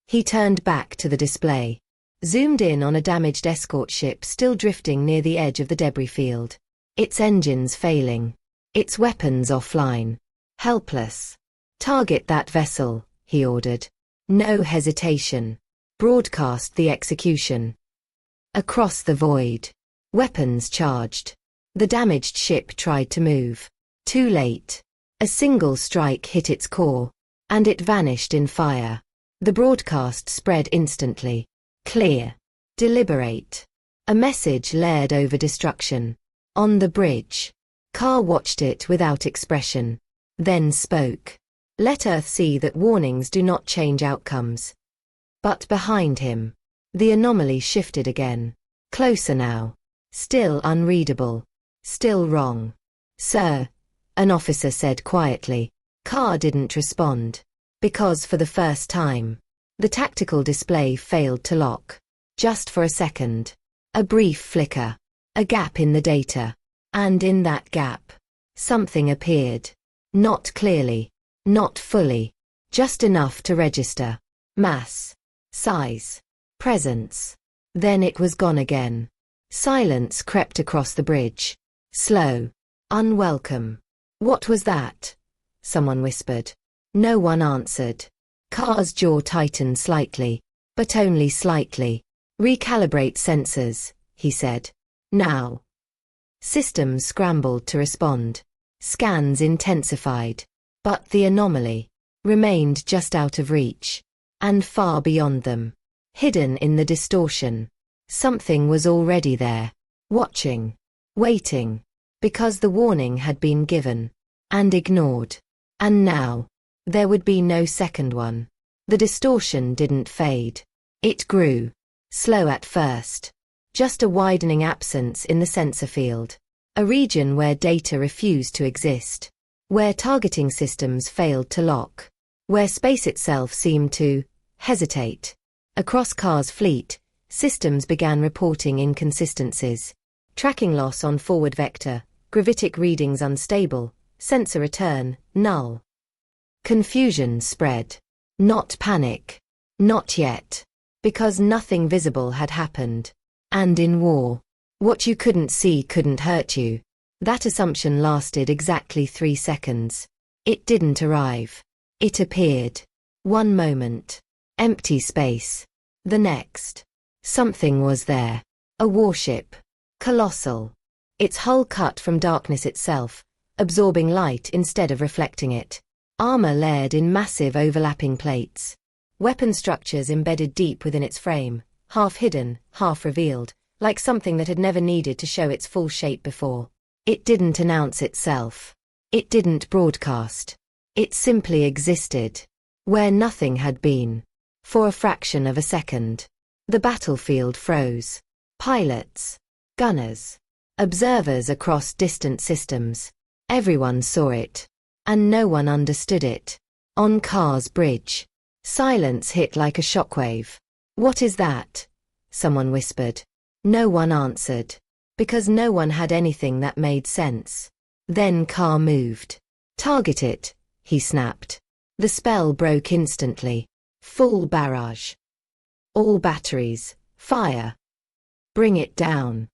He turned back to the display. zoomed in on a damaged escort ship still drifting near the edge of the debris field. Its engines failing. Its weapons offline. Helpless. "Target that vessel," he ordered. No hesitation. Broadcast the execution. Across the void. Weapons charged. The damaged ship tried to move. Too late. A single strike hit its core, and it vanished in fire. The broadcast spread instantly. Clear. Deliberate. A message layered over destruction. On the bridge. Carr watched it without expression. Then spoke. "Let Earth see that warnings do not change outcomes." But behind him, the anomaly shifted again. Closer now. Still unreadable. Still wrong. "Sir," an officer said quietly. Carr didn't respond. Because for the first time, the tactical display failed to lock. Just for a second. A brief flicker. A gap in the data. And in that gap, something appeared. Not clearly. Not fully. Just enough to register. Mass. Size. Presence. Then it was gone again. Silence crept across the bridge. Slow. Unwelcome. "What was that?" someone whispered. No one answered. Carr's jaw tightened slightly, but only slightly. "Recalibrate sensors," he said. "Now." Systems scrambled to respond. Scans intensified. But the anomaly remained just out of reach. And far beyond them. Hidden in the distortion. Something was already there. Watching. Waiting. Because the warning had been given. And ignored. And now, there would be no second one. The distortion didn't fade. It grew. Slow at first. Just a widening absence in the sensor field. A region where data refused to exist. Where targeting systems failed to lock. Where space itself seemed to hesitate. Across Carr's fleet, systems began reporting inconsistencies. Tracking loss on forward vector, gravitic readings unstable, sensor return, null. Confusion spread. Not panic. Not yet. Because nothing visible had happened. And in war, what you couldn't see couldn't hurt you. That assumption lasted exactly 3 seconds. It didn't arrive. It appeared. One moment. Empty space. The next. Something was there. A warship. Colossal. Its hull cut from darkness itself, absorbing light instead of reflecting it. Armor layered in massive overlapping plates. Weapon structures embedded deep within its frame, half hidden, half revealed, like something that had never needed to show its full shape before. It didn't announce itself. It didn't broadcast. It simply existed. Where nothing had been. For a fraction of a second. The battlefield froze. Pilots. Gunners. Observers across distant systems. Everyone saw it. And no one understood it. On Carr's bridge. Silence hit like a shockwave. "What is that?" someone whispered. No one answered. Because no one had anything that made sense. Then Carr moved. "Target it," he snapped. The spell broke instantly. Full barrage. All batteries, fire. Bring it down.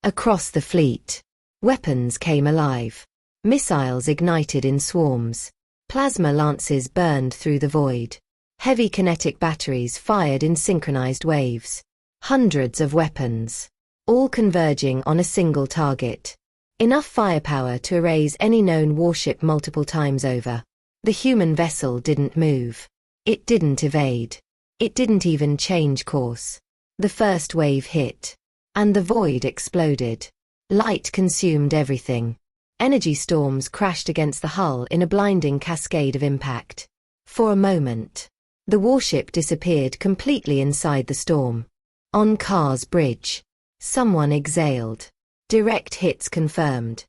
Across the fleet. Weapons came alive. Missiles ignited in swarms. Plasma lances burned through the void. Heavy kinetic batteries fired in synchronized waves. Hundreds of weapons. All converging on a single target. Enough firepower to erase any known warship multiple times over. The human vessel didn't move. It didn't evade. It didn't even change course. The first wave hit. And the void exploded. Light consumed everything. Energy storms crashed against the hull in a blinding cascade of impact. For a moment, the warship disappeared completely inside the storm. On Carr's bridge, someone exhaled. Direct hits confirmed.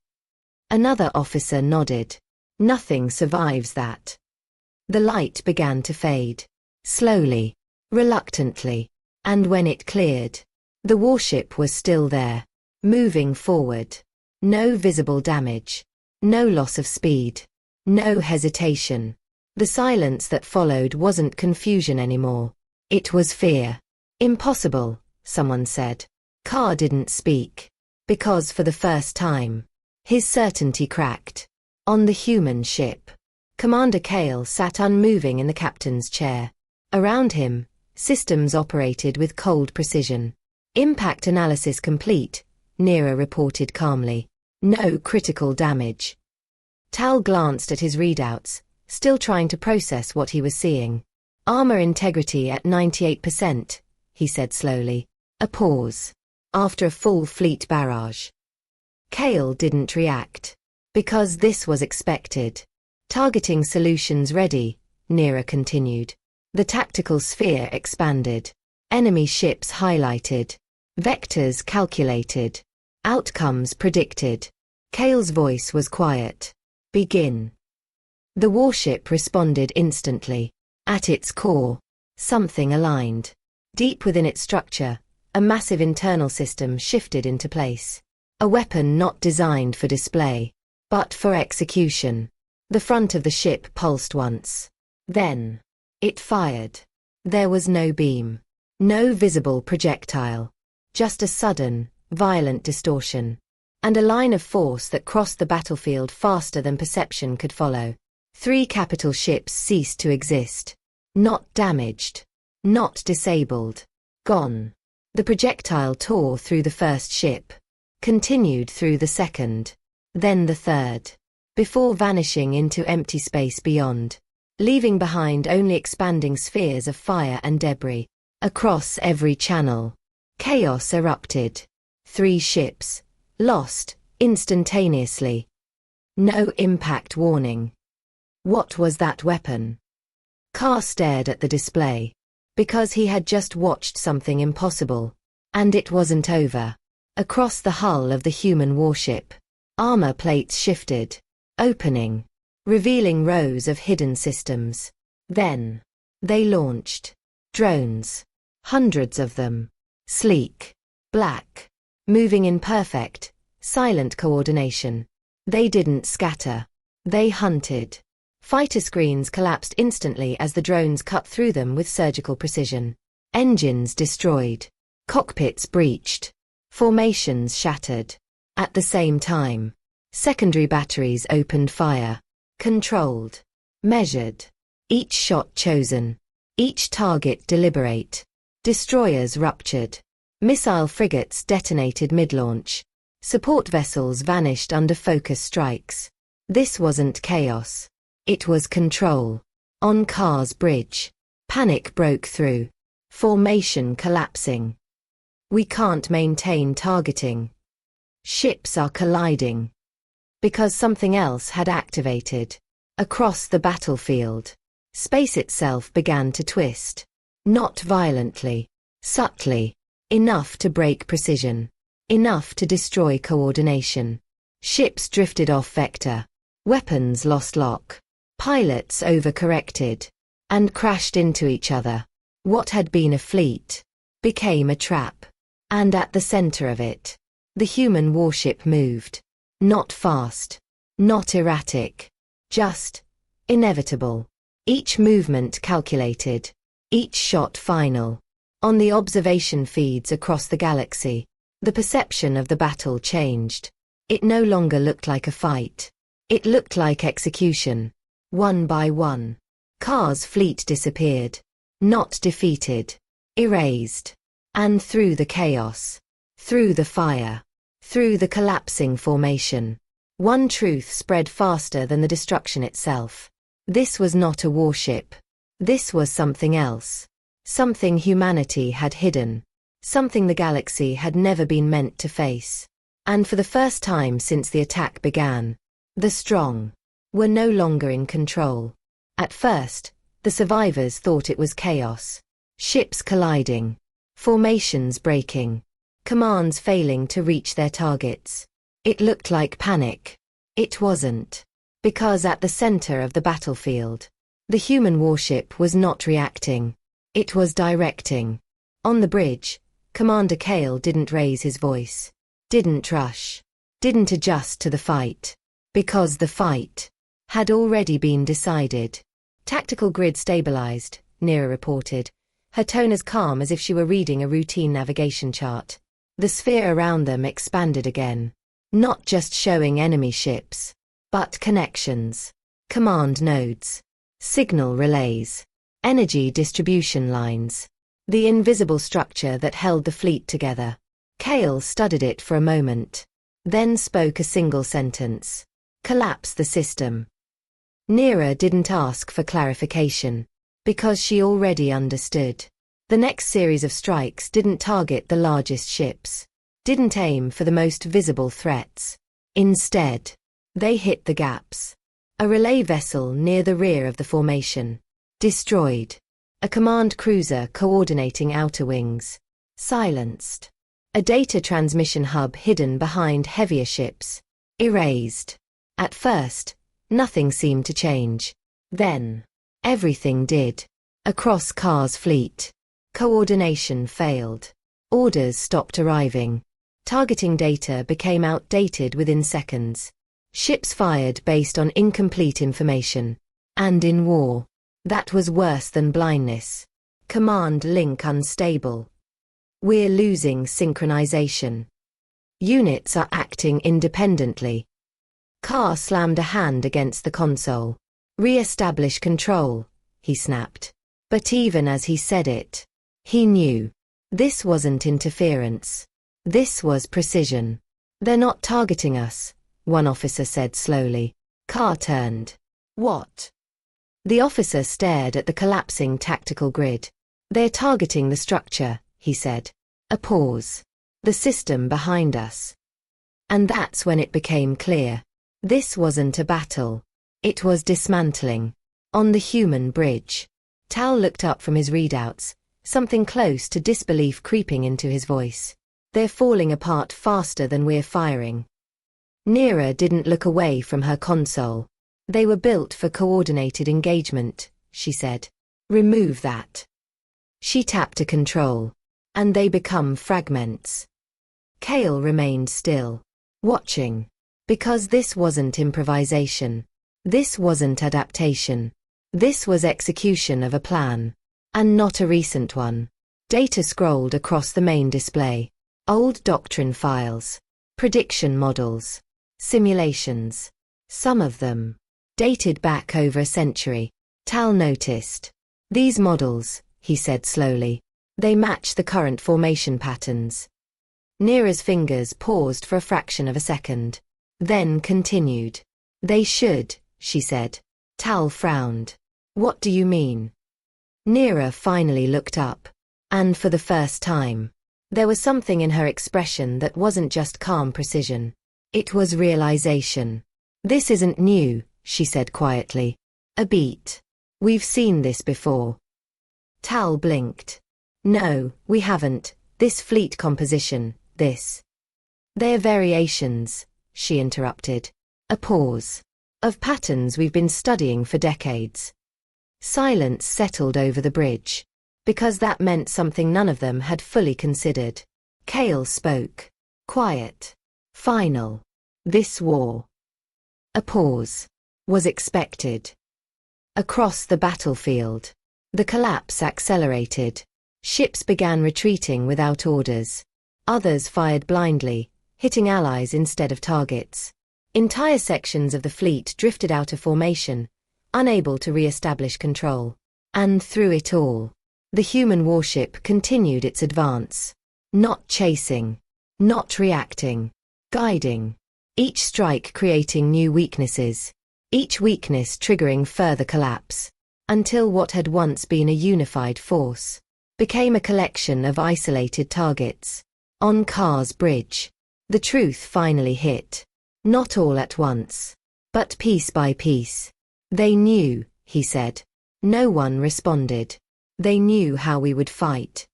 Another officer nodded. Nothing survives that. The light began to fade. Slowly, reluctantly. And when it cleared, the warship was still there. Moving forward. No visible damage. No loss of speed. No hesitation. The silence that followed wasn't confusion anymore. It was fear. Impossible, someone said. Carr didn't speak. Because for the first time, his certainty cracked. On the human ship, Commander Cale sat unmoving in the captain's chair. Around him, systems operated with cold precision. Impact analysis complete, Neera reported calmly. No critical damage. Tal glanced at his readouts, still trying to process what he was seeing. Armor integrity at 98%, he said slowly. A pause. After a full fleet barrage. Cale didn't react. Because this was expected. Targeting solutions ready, Neera continued. The tactical sphere expanded. Enemy ships highlighted. Vectors calculated. Outcomes predicted. Cale's voice was quiet. Begin. The warship responded instantly. At its core, something aligned. Deep within its structure, a massive internal system shifted into place. A weapon not designed for display, but for execution. The front of the ship pulsed once. Then, it fired. There was no beam. No visible projectile. Just a sudden, violent distortion. And a line of force that crossed the battlefield faster than perception could follow. 3 capital ships ceased to exist. Not damaged. Not disabled. Gone. The projectile tore through the first ship. Continued through the second. Then the third. Before vanishing into empty space beyond. Leaving behind only expanding spheres of fire and debris. Across every channel. Chaos erupted. 3 ships. Lost, instantaneously. No impact warning. What was that weapon? Carr stared at the display. Because he had just watched something impossible. And it wasn't over. Across the hull of the human warship, armor plates shifted. Opening. Revealing rows of hidden systems. Then, they launched. Drones. Hundreds of them. Sleek. Black. Moving in perfect, silent coordination. They didn't scatter. They hunted. Fighter screens collapsed instantly as the drones cut through them with surgical precision. Engines destroyed. Cockpits breached. Formations shattered. At the same time, secondary batteries opened fire. Controlled. Measured. Each shot chosen. Each target deliberate. Destroyers ruptured. Missile frigates detonated mid-launch. Support vessels vanished under focus strikes. This wasn't chaos. It was control. On Carr's bridge. Panic broke through. Formation collapsing. We can't maintain targeting. Ships are colliding. Because something else had activated. Across the battlefield. Space itself began to twist. Not violently. Subtly. Enough to break precision. Enough to destroy coordination. Ships drifted off vector. Weapons lost lock. Pilots overcorrected. And crashed into each other. What had been a fleet became a trap. And at the center of it, the human warship moved. Not fast. Not erratic. Just inevitable. Each movement calculated. Each shot final. On the observation feeds across the galaxy, the perception of the battle changed. It no longer looked like a fight. It looked like execution. One by one. Carr's fleet disappeared. Not defeated. Erased. And through the chaos. Through the fire. Through the collapsing formation. One truth spread faster than the destruction itself. This was not a warship. This was something else. Something humanity had hidden. Something the galaxy had never been meant to face. And for the first time since the attack began, the strong were no longer in control. At first, the survivors thought it was chaos. Ships colliding. Formations breaking. Commands failing to reach their targets. It looked like panic. It wasn't. Because at the center of the battlefield, the human warship was not reacting. It was directing. On the bridge, Commander Cale didn't raise his voice. Didn't rush. Didn't adjust to the fight. Because the fight had already been decided. Tactical grid stabilized, Neera reported. her tone as calm as if she were reading a routine navigation chart. The sphere around them expanded again, not just showing enemy ships, but connections, command nodes, signal relays, energy distribution lines, the invisible structure that held the fleet together. Kale studied it for a moment, then spoke a single sentence. Collapse the system. Neera didn't ask for clarification, because she already understood. The next series of strikes didn't target the largest ships, didn't aim for the most visible threats. Instead, they hit the gaps. A relay vessel near the rear of the formation, destroyed. A command cruiser coordinating outer wings, silenced. A data transmission hub hidden behind heavier ships, erased. At first, nothing seemed to change. Then, everything did. Across Car's fleet, coordination failed. Orders stopped arriving. Targeting data became outdated within seconds. Ships fired based on incomplete information. And in war, that was worse than blindness. Command link unstable. We're losing synchronization. Units are acting independently. Carr slammed a hand against the console. Re-establish control, he snapped. But even as he said it, he knew. This wasn't interference. This was precision. They're not targeting us, one officer said slowly. Carr turned. What? The officer stared at the collapsing tactical grid. They're targeting the structure, he said. A pause. The system behind us. And that's when it became clear. This wasn't a battle. It was dismantling. On the human bridge. Tal looked up from his readouts, something close to disbelief creeping into his voice. They're falling apart faster than we're firing. Neera didn't look away from her console. They were built for coordinated engagement, she said. Remove that. She tapped a control. And they become fragments. Kale remained still, watching. Because this wasn't improvisation. This wasn't adaptation. This was execution of a plan. And not a recent one. Data scrolled across the main display. Old doctrine files. Prediction models. Simulations. Some of them dated back over a century. Tal noticed. These models, he said slowly. They match the current formation patterns. Neera's fingers paused for a fraction of a second. Then continued. They should, she said. Tal frowned. What do you mean? Neera finally looked up. And for the first time, there was something in her expression that wasn't just calm precision. It was realization. This isn't new, she said quietly. A beat. We've seen this before. Tal blinked. No, we haven't. This fleet composition, this. They're variations, she interrupted. A pause. Of patterns we've been studying for decades. Silence settled over the bridge. Because that meant something none of them had fully considered. Kale spoke. Quiet. Final. This war. A pause. Was expected. Across the battlefield. The collapse accelerated. Ships began retreating without orders. Others fired blindly, hitting allies instead of targets. Entire sections of the fleet drifted out of formation, unable to re-establish control. And through it all, the human warship continued its advance. Not chasing. Not reacting. Guiding. Each strike creating new weaknesses. Each weakness triggering further collapse. Until what had once been a unified force became a collection of isolated targets. On Car's bridge, the truth finally hit. Not all at once, but piece by piece. They knew, he said. No one responded. They knew how we would fight.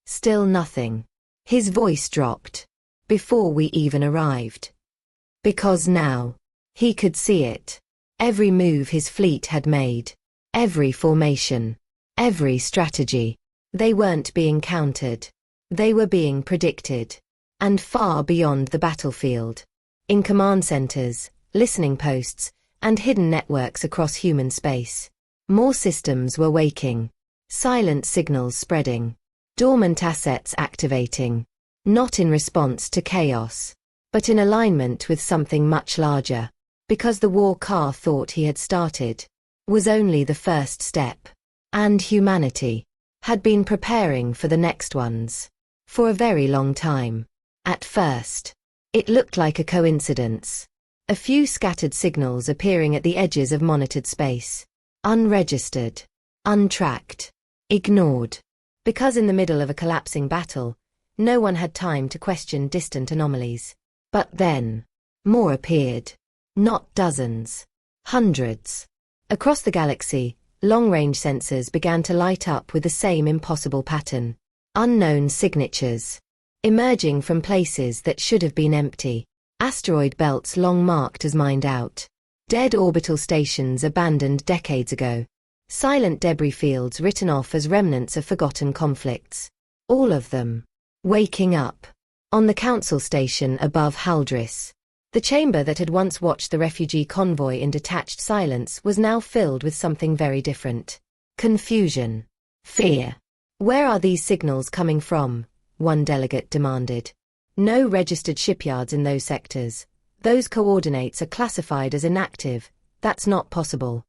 Still nothing. His voice dropped. Before we even arrived. Because now, he could see it. Every move his fleet had made. Every formation. Every strategy. They weren't being countered. They were being predicted. And far beyond the battlefield. In command centers, listening posts, and hidden networks across human space. More systems were waking. Silent signals spreading. Dormant assets activating. Not in response to chaos, but in alignment with something much larger. Because the war Carr thought he had started was only the first step. And humanity had been preparing for the next ones for a very long time. At first, it looked like a coincidence. A few scattered signals appearing at the edges of monitored space. Unregistered, untracked, ignored. Because in the middle of a collapsing battle, no one had time to question distant anomalies. But then, more appeared. Not dozens. Hundreds. Across the galaxy, long-range sensors began to light up with the same impossible pattern. Unknown signatures. Emerging from places that should have been empty. Asteroid belts long marked as mined out. Dead orbital stations abandoned decades ago. Silent debris fields written off as remnants of forgotten conflicts. All of them. Waking up. On the council station above Haldris. The chamber that had once watched the refugee convoy in detached silence was now filled with something very different. Confusion. Fear. Where are these signals coming from? One delegate demanded. No registered shipyards in those sectors. Those coordinates are classified as inactive. That's not possible.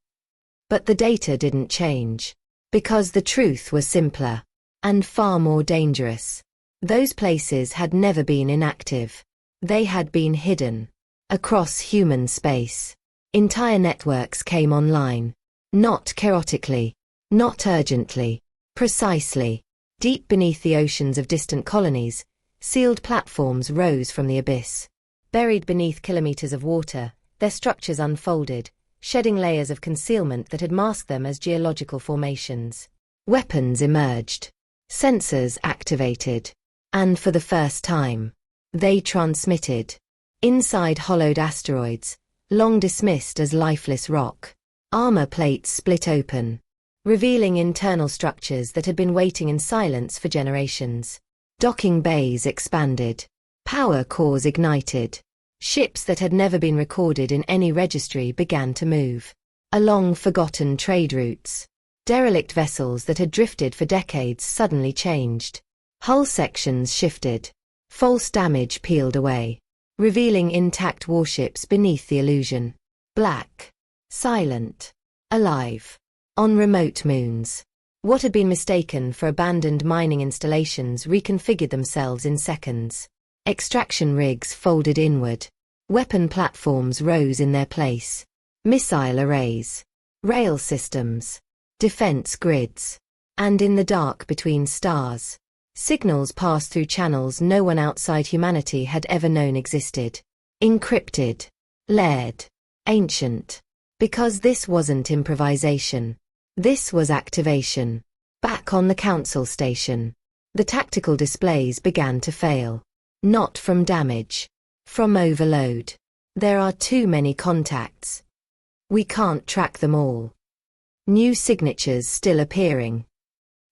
But the data didn't change. Because the truth was simpler. And far more dangerous. Those places had never been inactive. They had been hidden. Across human space. Entire networks came online. Not chaotically. Not urgently. Precisely. Deep beneath the oceans of distant colonies, sealed platforms rose from the abyss. Buried beneath kilometers of water, their structures unfolded, shedding layers of concealment that had masked them as geological formations. Weapons emerged. Sensors activated. And for the first time, they transmitted. Inside hollowed asteroids, long dismissed as lifeless rock, armor plates split open, revealing internal structures that had been waiting in silence for generations. Docking bays expanded. Power cores ignited. Ships that had never been recorded in any registry began to move. Along forgotten trade routes. Derelict vessels that had drifted for decades suddenly changed. Hull sections shifted. False damage peeled away, revealing intact warships beneath the illusion. Black. Silent. Alive. On remote moons. What had been mistaken for abandoned mining installations reconfigured themselves in seconds. Extraction rigs folded inward. Weapon platforms rose in their place. Missile arrays. Rail systems. Defense grids. And in the dark between stars, signals passed through channels no one outside humanity had ever known existed. Encrypted. Layered. Ancient. Because this wasn't improvisation. This was activation. Back on the council station, the tactical displays began to fail. Not from damage. From overload. There are too many contacts. We can't track them all. New signatures still appearing.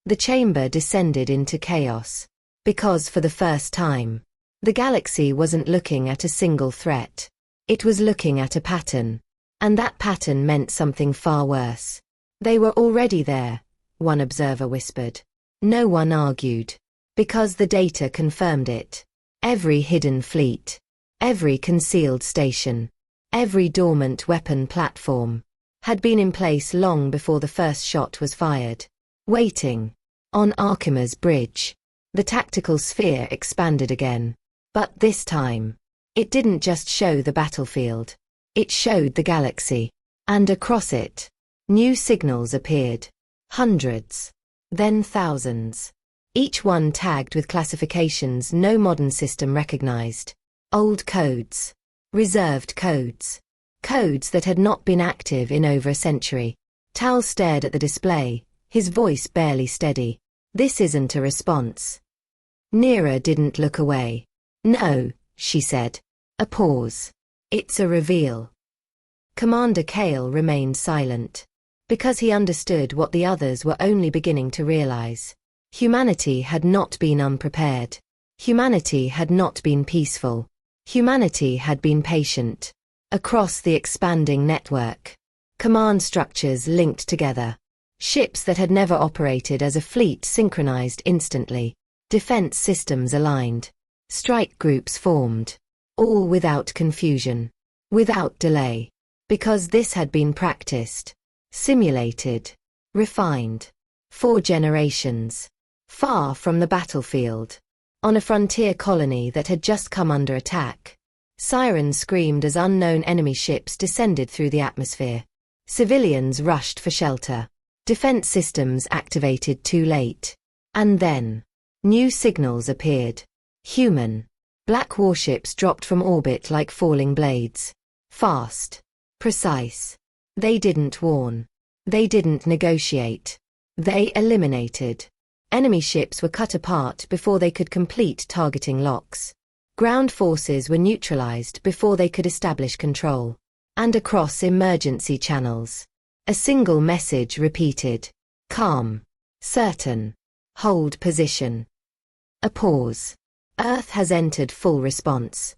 The chamber descended into chaos. Because for the first time, the galaxy wasn't looking at a single threat. It was looking at a pattern. And that pattern meant something far worse. They were already there, one observer whispered. No one argued. Because the data confirmed it. Every hidden fleet. Every concealed station. Every dormant weapon platform had been in place long before the first shot was fired. Waiting. On Archimedes Bridge. The tactical sphere expanded again. But this time, it didn't just show the battlefield. It showed the galaxy. And across it, new signals appeared. Hundreds. Then thousands. Each one tagged with classifications no modern system recognized. Old codes. Reserved codes. Codes that had not been active in over a century. Tal stared at the display, his voice barely steady. This isn't a response. Neera didn't look away. No, she said. A pause. It's a reveal. Commander Kale remained silent. Because he understood what the others were only beginning to realize. Humanity had not been unprepared. Humanity had not been peaceful. Humanity had been patient. Across the expanding network, command structures linked together. Ships that had never operated as a fleet synchronized instantly. Defense systems aligned. Strike groups formed. All without confusion. Without delay. Because this had been practiced. Simulated. Refined. 4 generations. Far from the battlefield. On a frontier colony that had just come under attack. Sirens screamed as unknown enemy ships descended through the atmosphere. Civilians rushed for shelter. Defense systems activated too late. And then, new signals appeared. Human. Black warships dropped from orbit like falling blades. Fast. Precise. They didn't warn. They didn't negotiate. They eliminated. Enemy ships were cut apart before they could complete targeting locks. Ground forces were neutralized before they could establish control. And across emergency channels. A single message repeated. Calm. Certain. Hold position. A pause. Earth has entered full response.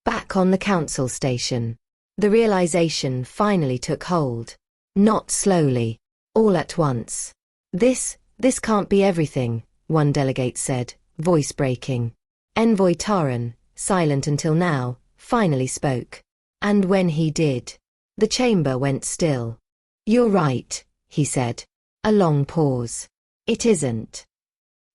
Back on the council station. The realization finally took hold. Not slowly. All at once. This can't be everything, one delegate said, voice breaking. Envoy Taran, silent until now, finally spoke. And when he did, the chamber went still. You're right, he said. A long pause. It isn't.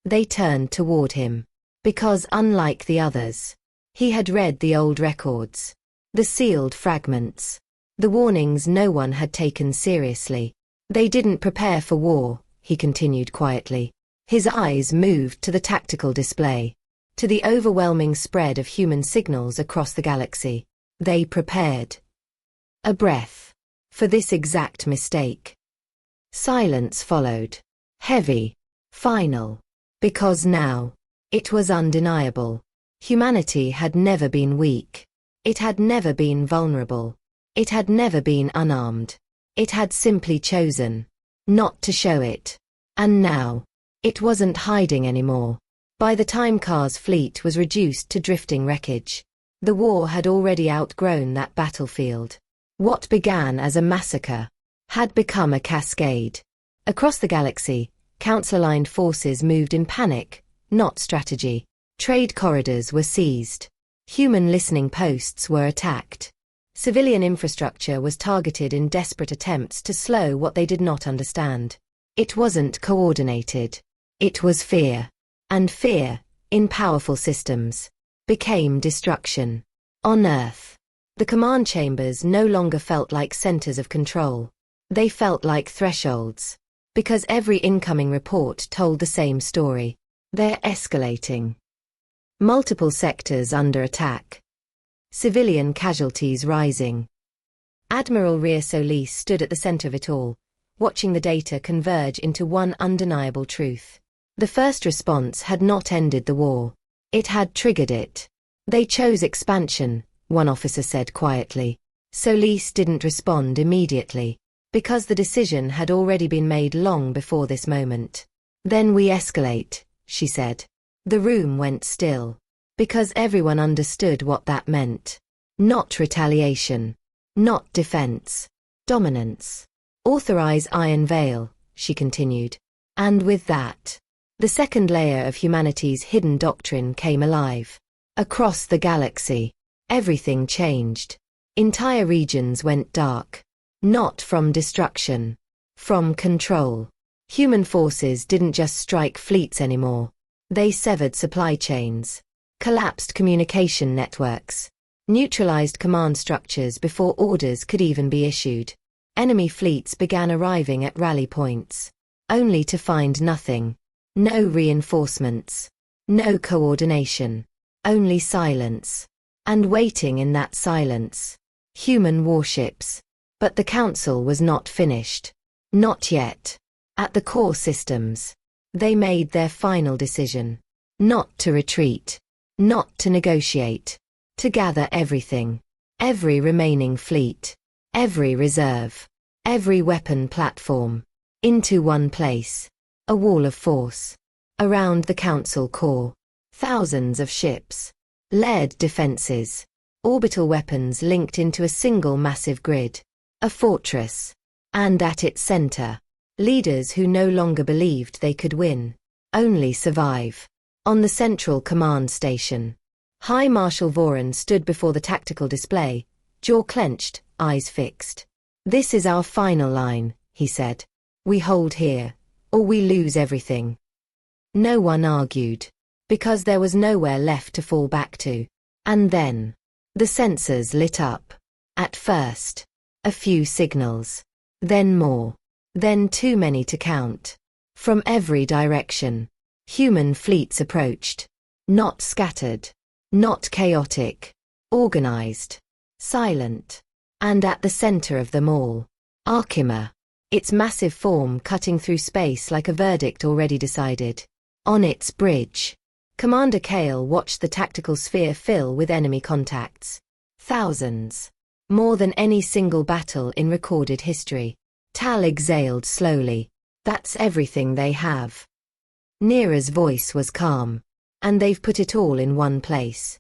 They turned toward him. Because unlike the others, he had read the old records. The sealed fragments. The warnings no one had taken seriously. They didn't prepare for war, he continued quietly. His eyes moved to the tactical display. To the overwhelming spread of human signals across the galaxy. They prepared. A breath. For this exact mistake. Silence followed. Heavy. Final. Because now, it was undeniable. Humanity had never been weak. It had never been vulnerable. It had never been unarmed. It had simply chosen not to show it. And now, it wasn't hiding anymore. By the time Khar's fleet was reduced to drifting wreckage, the war had already outgrown that battlefield. What began as a massacre had become a cascade. Across the galaxy, Council-aligned forces moved in panic, not strategy. Trade corridors were seized. Human listening posts were attacked. Civilian infrastructure was targeted in desperate attempts to slow what they did not understand. It wasn't coordinated. It was fear. And fear, in powerful systems, became destruction. On Earth, the command chambers no longer felt like centers of control. They felt like thresholds. Because every incoming report told the same story. They're escalating. Multiple sectors under attack. Civilian casualties rising. Admiral Rhea Solis stood at the center of it all, watching the data converge into one undeniable truth. The first response had not ended the war. It had triggered it. They chose expansion, one officer said quietly. Solis didn't respond immediately, because the decision had already been made long before this moment. Then we escalate, she said. The room went still. Because everyone understood what that meant. Not retaliation. Not defense. Dominance. Authorize Iron Veil, she continued. And with that, the second layer of humanity's hidden doctrine came alive. Across the galaxy, everything changed. Entire regions went dark. Not from destruction. From control. Human forces didn't just strike fleets anymore. They severed supply chains. Collapsed communication networks. Neutralized command structures before orders could even be issued. Enemy fleets began arriving at rally points. Only to find nothing. No reinforcements. No coordination. Only silence. And waiting in that silence. Human warships. But the Council was not finished. Not yet. At the core systems, they made their final decision. Not to retreat. Not to negotiate. To gather everything. Every remaining fleet. Every reserve. Every weapon platform. Into one place. A wall of force. Around the Council core. Thousands of ships. Layered defenses. Orbital weapons linked into a single massive grid. A fortress. And at its center, Leaders who no longer believed they could win, only survive. On the central command station, High Marshal Voren stood before the tactical display, jaw clenched, eyes fixed. "This is our final line," he said. "We hold here, or we lose everything." No one argued, because there was nowhere left to fall back to. And then, the sensors lit up. At first, a few signals. Then more. Then too many to count. From every direction, human fleets approached. Not scattered. Not chaotic. Organized. Silent. And at the center of them all, Arkema. Its massive form cutting through space like a verdict already decided. On its bridge, Commander Kale watched the tactical sphere fill with enemy contacts. Thousands. More than any single battle in recorded history. Tal exhaled slowly. "That's everything they have." Neera's voice was calm. "And they've put it all in one place."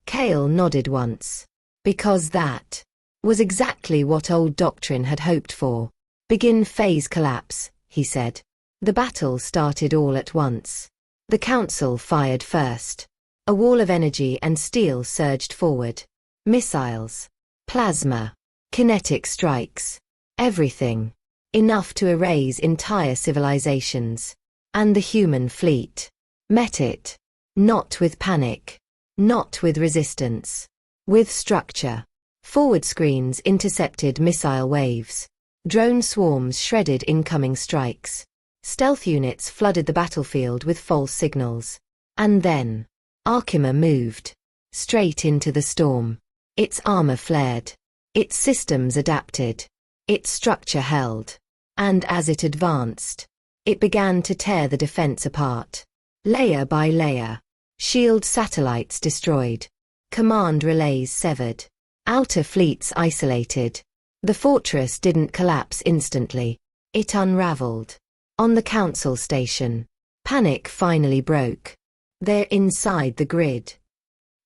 Kale nodded once. Because that was exactly what old doctrine had hoped for. "Begin phase collapse," he said. The battle started all at once. The Council fired first. A wall of energy and steel surged forward. Missiles. Plasma. Kinetic strikes. Everything. Enough to erase entire civilizations. And the human fleet met it. Not with panic. Not with resistance. With structure. Forward screens intercepted missile waves. Drone swarms shredded incoming strikes. Stealth units flooded the battlefield with false signals. And then, Arkema moved. Straight into the storm. Its armor flared. Its systems adapted. Its structure held. And as it advanced, it began to tear the defense apart. Layer by layer. Shield satellites destroyed. Command relays severed. Outer fleets isolated. The fortress didn't collapse instantly. It unraveled. On the Council station, panic finally broke. "They're inside the grid.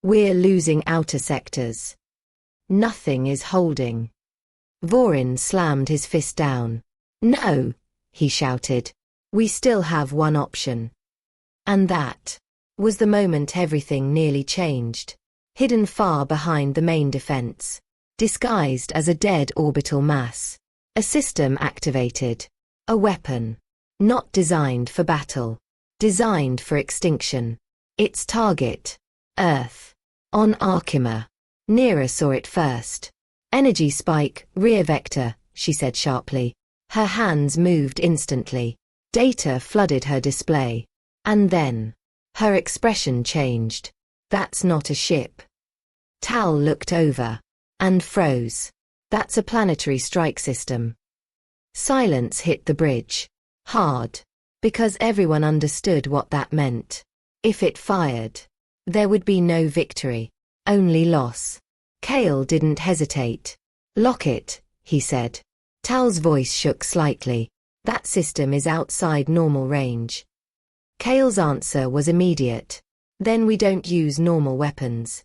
We're losing outer sectors. Nothing is holding." Vorin slammed his fist down. "No," he shouted. "We still have one option." And that was the moment everything nearly changed. Hidden far behind the main defense, disguised as a dead orbital mass, a system activated, a weapon. Not designed for battle. Designed for extinction. Its target, Earth. On Arkema. Neera saw it first. "Energy spike, rear vector," she said sharply. Her hands moved instantly. Data flooded her display. And then, her expression changed. "That's not a ship." Tal looked over. And froze. "That's a planetary strike system." Silence hit the bridge. Hard. Because everyone understood what that meant. If it fired, there would be no victory. Only loss. Kale didn't hesitate. "Lock it," he said. Tal's voice shook slightly. "That system is outside normal range." Kale's answer was immediate. "Then we don't use normal weapons."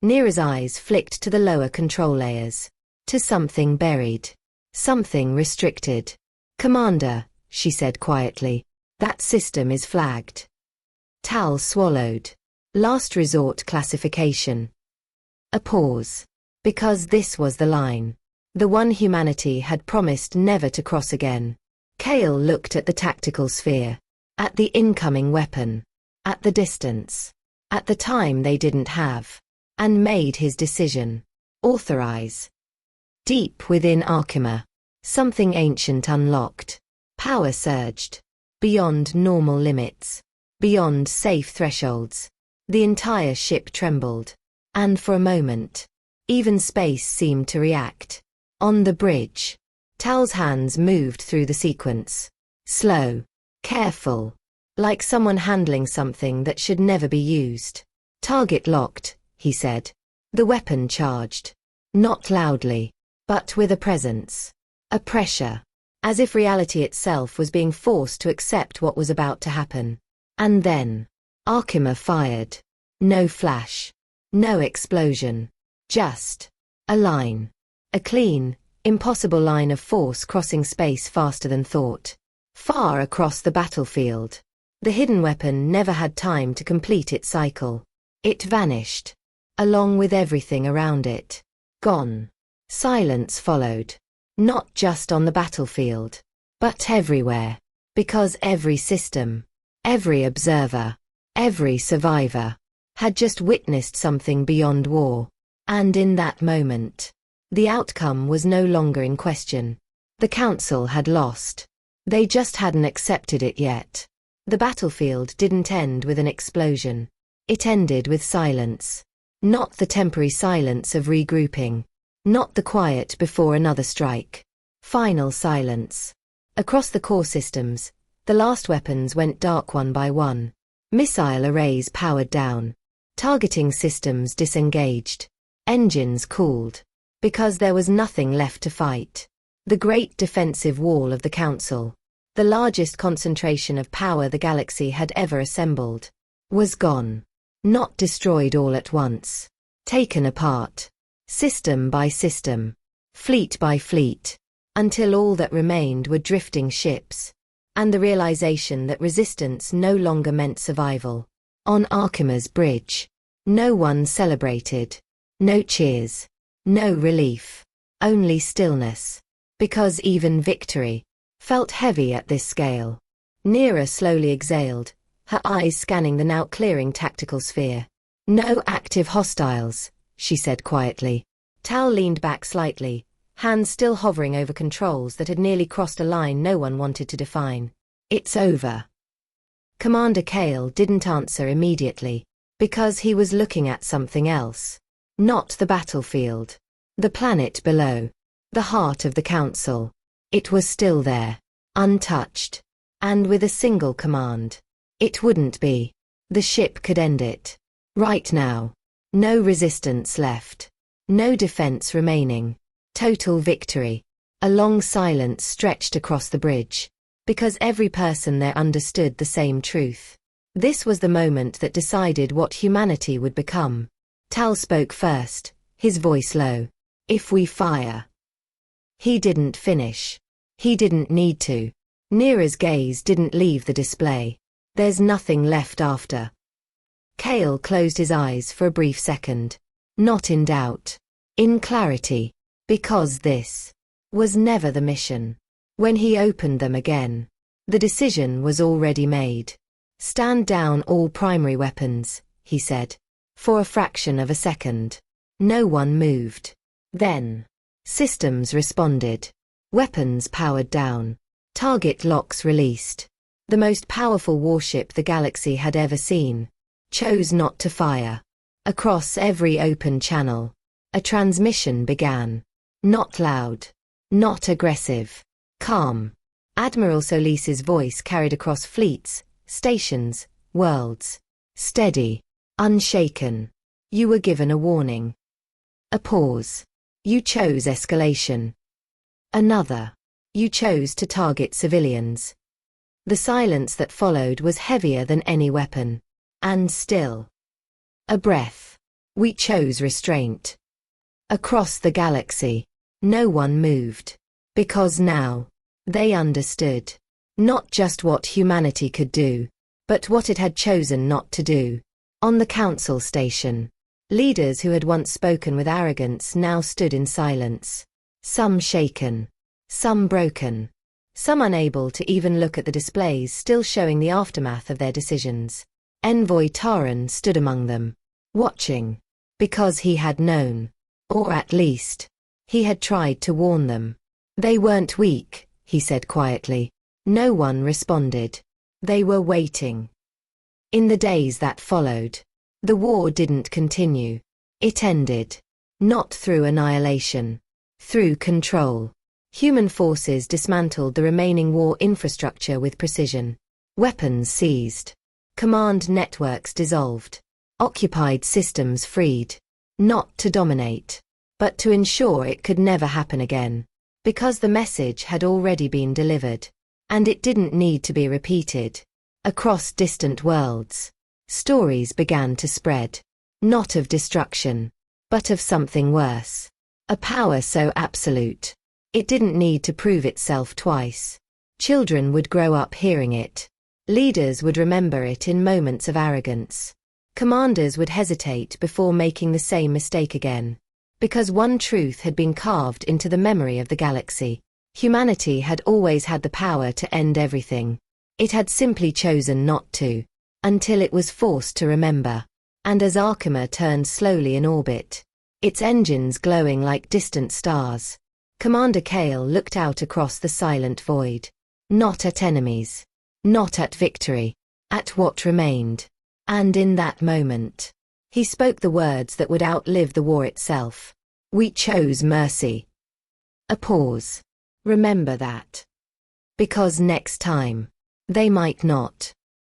Neera's eyes flicked to the lower control layers. To something buried. Something restricted. "Commander," she said quietly, "that system is flagged." Tal swallowed. Last resort classification. A pause. Because this was the line. The one humanity had promised never to cross again. Kale looked at the tactical sphere. At the incoming weapon. At the distance. At the time they didn't have. And made his decision. Authorize. Deep within Arkema, something ancient unlocked. Power surged. Beyond normal limits. Beyond safe thresholds. The entire ship trembled. And for a moment, even space seemed to react. On the bridge, Tal's hands moved through the sequence. Slow. Careful. Like someone handling something that should never be used. "Target locked," he said. The weapon charged. Not loudly, but with a presence. A pressure. As if reality itself was being forced to accept what was about to happen. And then, Arkema fired. No flash. No explosion. Just a line. A clean, Impossible line of force crossing space faster than thought. Far across the battlefield. The hidden weapon never had time to complete its cycle. It vanished. Along with everything around it. Gone. Silence followed. Not just on the battlefield. But everywhere. Because every system, every observer, every survivor, had just witnessed something beyond war. And in that moment, the outcome was no longer in question. The Council had lost. They just hadn't accepted it yet. The battlefield didn't end with an explosion. It ended with silence. Not the temporary silence of regrouping. Not the quiet before another strike. Final silence. Across the core systems, the last weapons went dark one by one. Missile arrays powered down. Targeting systems disengaged. Engines cooled. Because there was nothing left to fight. The great defensive wall of the Council, the largest concentration of power the galaxy had ever assembled, was gone. Not destroyed all at once. Taken apart. System by system. Fleet by fleet. Until all that remained were drifting ships. And the realization that resistance no longer meant survival. On Archimedes Bridge. No one celebrated. No cheers. No relief. Only stillness. Because even victory felt heavy at this scale. Neera slowly exhaled, her eyes scanning the now clearing tactical sphere. No active hostiles, she said quietly. Tal leaned back slightly, hands still hovering over controls that had nearly crossed a line no one wanted to define. It's over. Commander Kale didn't answer immediately, because he was looking at something else. Not the battlefield. The planet below. The heart of the Council. It was still there. Untouched. And with a single command. It wouldn't be. The ship could end it. Right now. No resistance left. No defense remaining. Total victory. A long silence stretched across the bridge. Because every person there understood the same truth. This was the moment that decided what humanity would become. Tal spoke first, his voice low. If we fire. He didn't finish. He didn't need to. Neera's gaze didn't leave the display. There's nothing left after. Kale closed his eyes for a brief second. Not in doubt. In clarity. Because this was never the mission. When he opened them again, the decision was already made. Stand down all primary weapons, he said. For a fraction of a second. No one moved. Then, systems responded. Weapons powered down. Target locks released. The most powerful warship the galaxy had ever seen chose not to fire. Across every open channel, a transmission began. Not loud. Not aggressive. Calm. Admiral Solis's voice carried across fleets, stations, worlds. Steady. Unshaken. You were given a warning. A pause. You chose escalation. Another. You chose to target civilians. The silence that followed was heavier than any weapon. And still. A breath. We chose restraint. Across the galaxy, no one moved. Because now, they understood. Not just what humanity could do, but what it had chosen not to do. On the Council station, leaders who had once spoken with arrogance now stood in silence. Some shaken. Some broken. Some unable to even look at the displays still showing the aftermath of their decisions. Envoy Taran stood among them. Watching. Because he had known. Or at least, he had tried to warn them. They weren't weak, he said quietly. No one responded. They were waiting. In the days that followed, the war didn't continue. It ended. Not through annihilation. Through control. Human forces dismantled the remaining war infrastructure with precision. Weapons seized. Command networks dissolved. Occupied systems freed. Not to dominate, but to ensure it could never happen again. Because the message had already been delivered. And it didn't need to be repeated. Across distant worlds, stories began to spread. Not of destruction, but of something worse. A power so absolute, It didn't need to prove itself twice. Children would grow up hearing it. Leaders would remember it in moments of arrogance. Commanders would hesitate before making the same mistake again. Because one truth had been carved into the memory of the galaxy. Humanity had always had the power to end everything. It had simply chosen not to. Until it was forced to remember. And as Arkema turned slowly in orbit, its engines glowing like distant stars, Commander Kale looked out across the silent void. Not at enemies. Not at victory. At what remained. And in that moment, he spoke the words that would outlive the war itself. We chose mercy. A pause. Remember that. Because next time, they might not.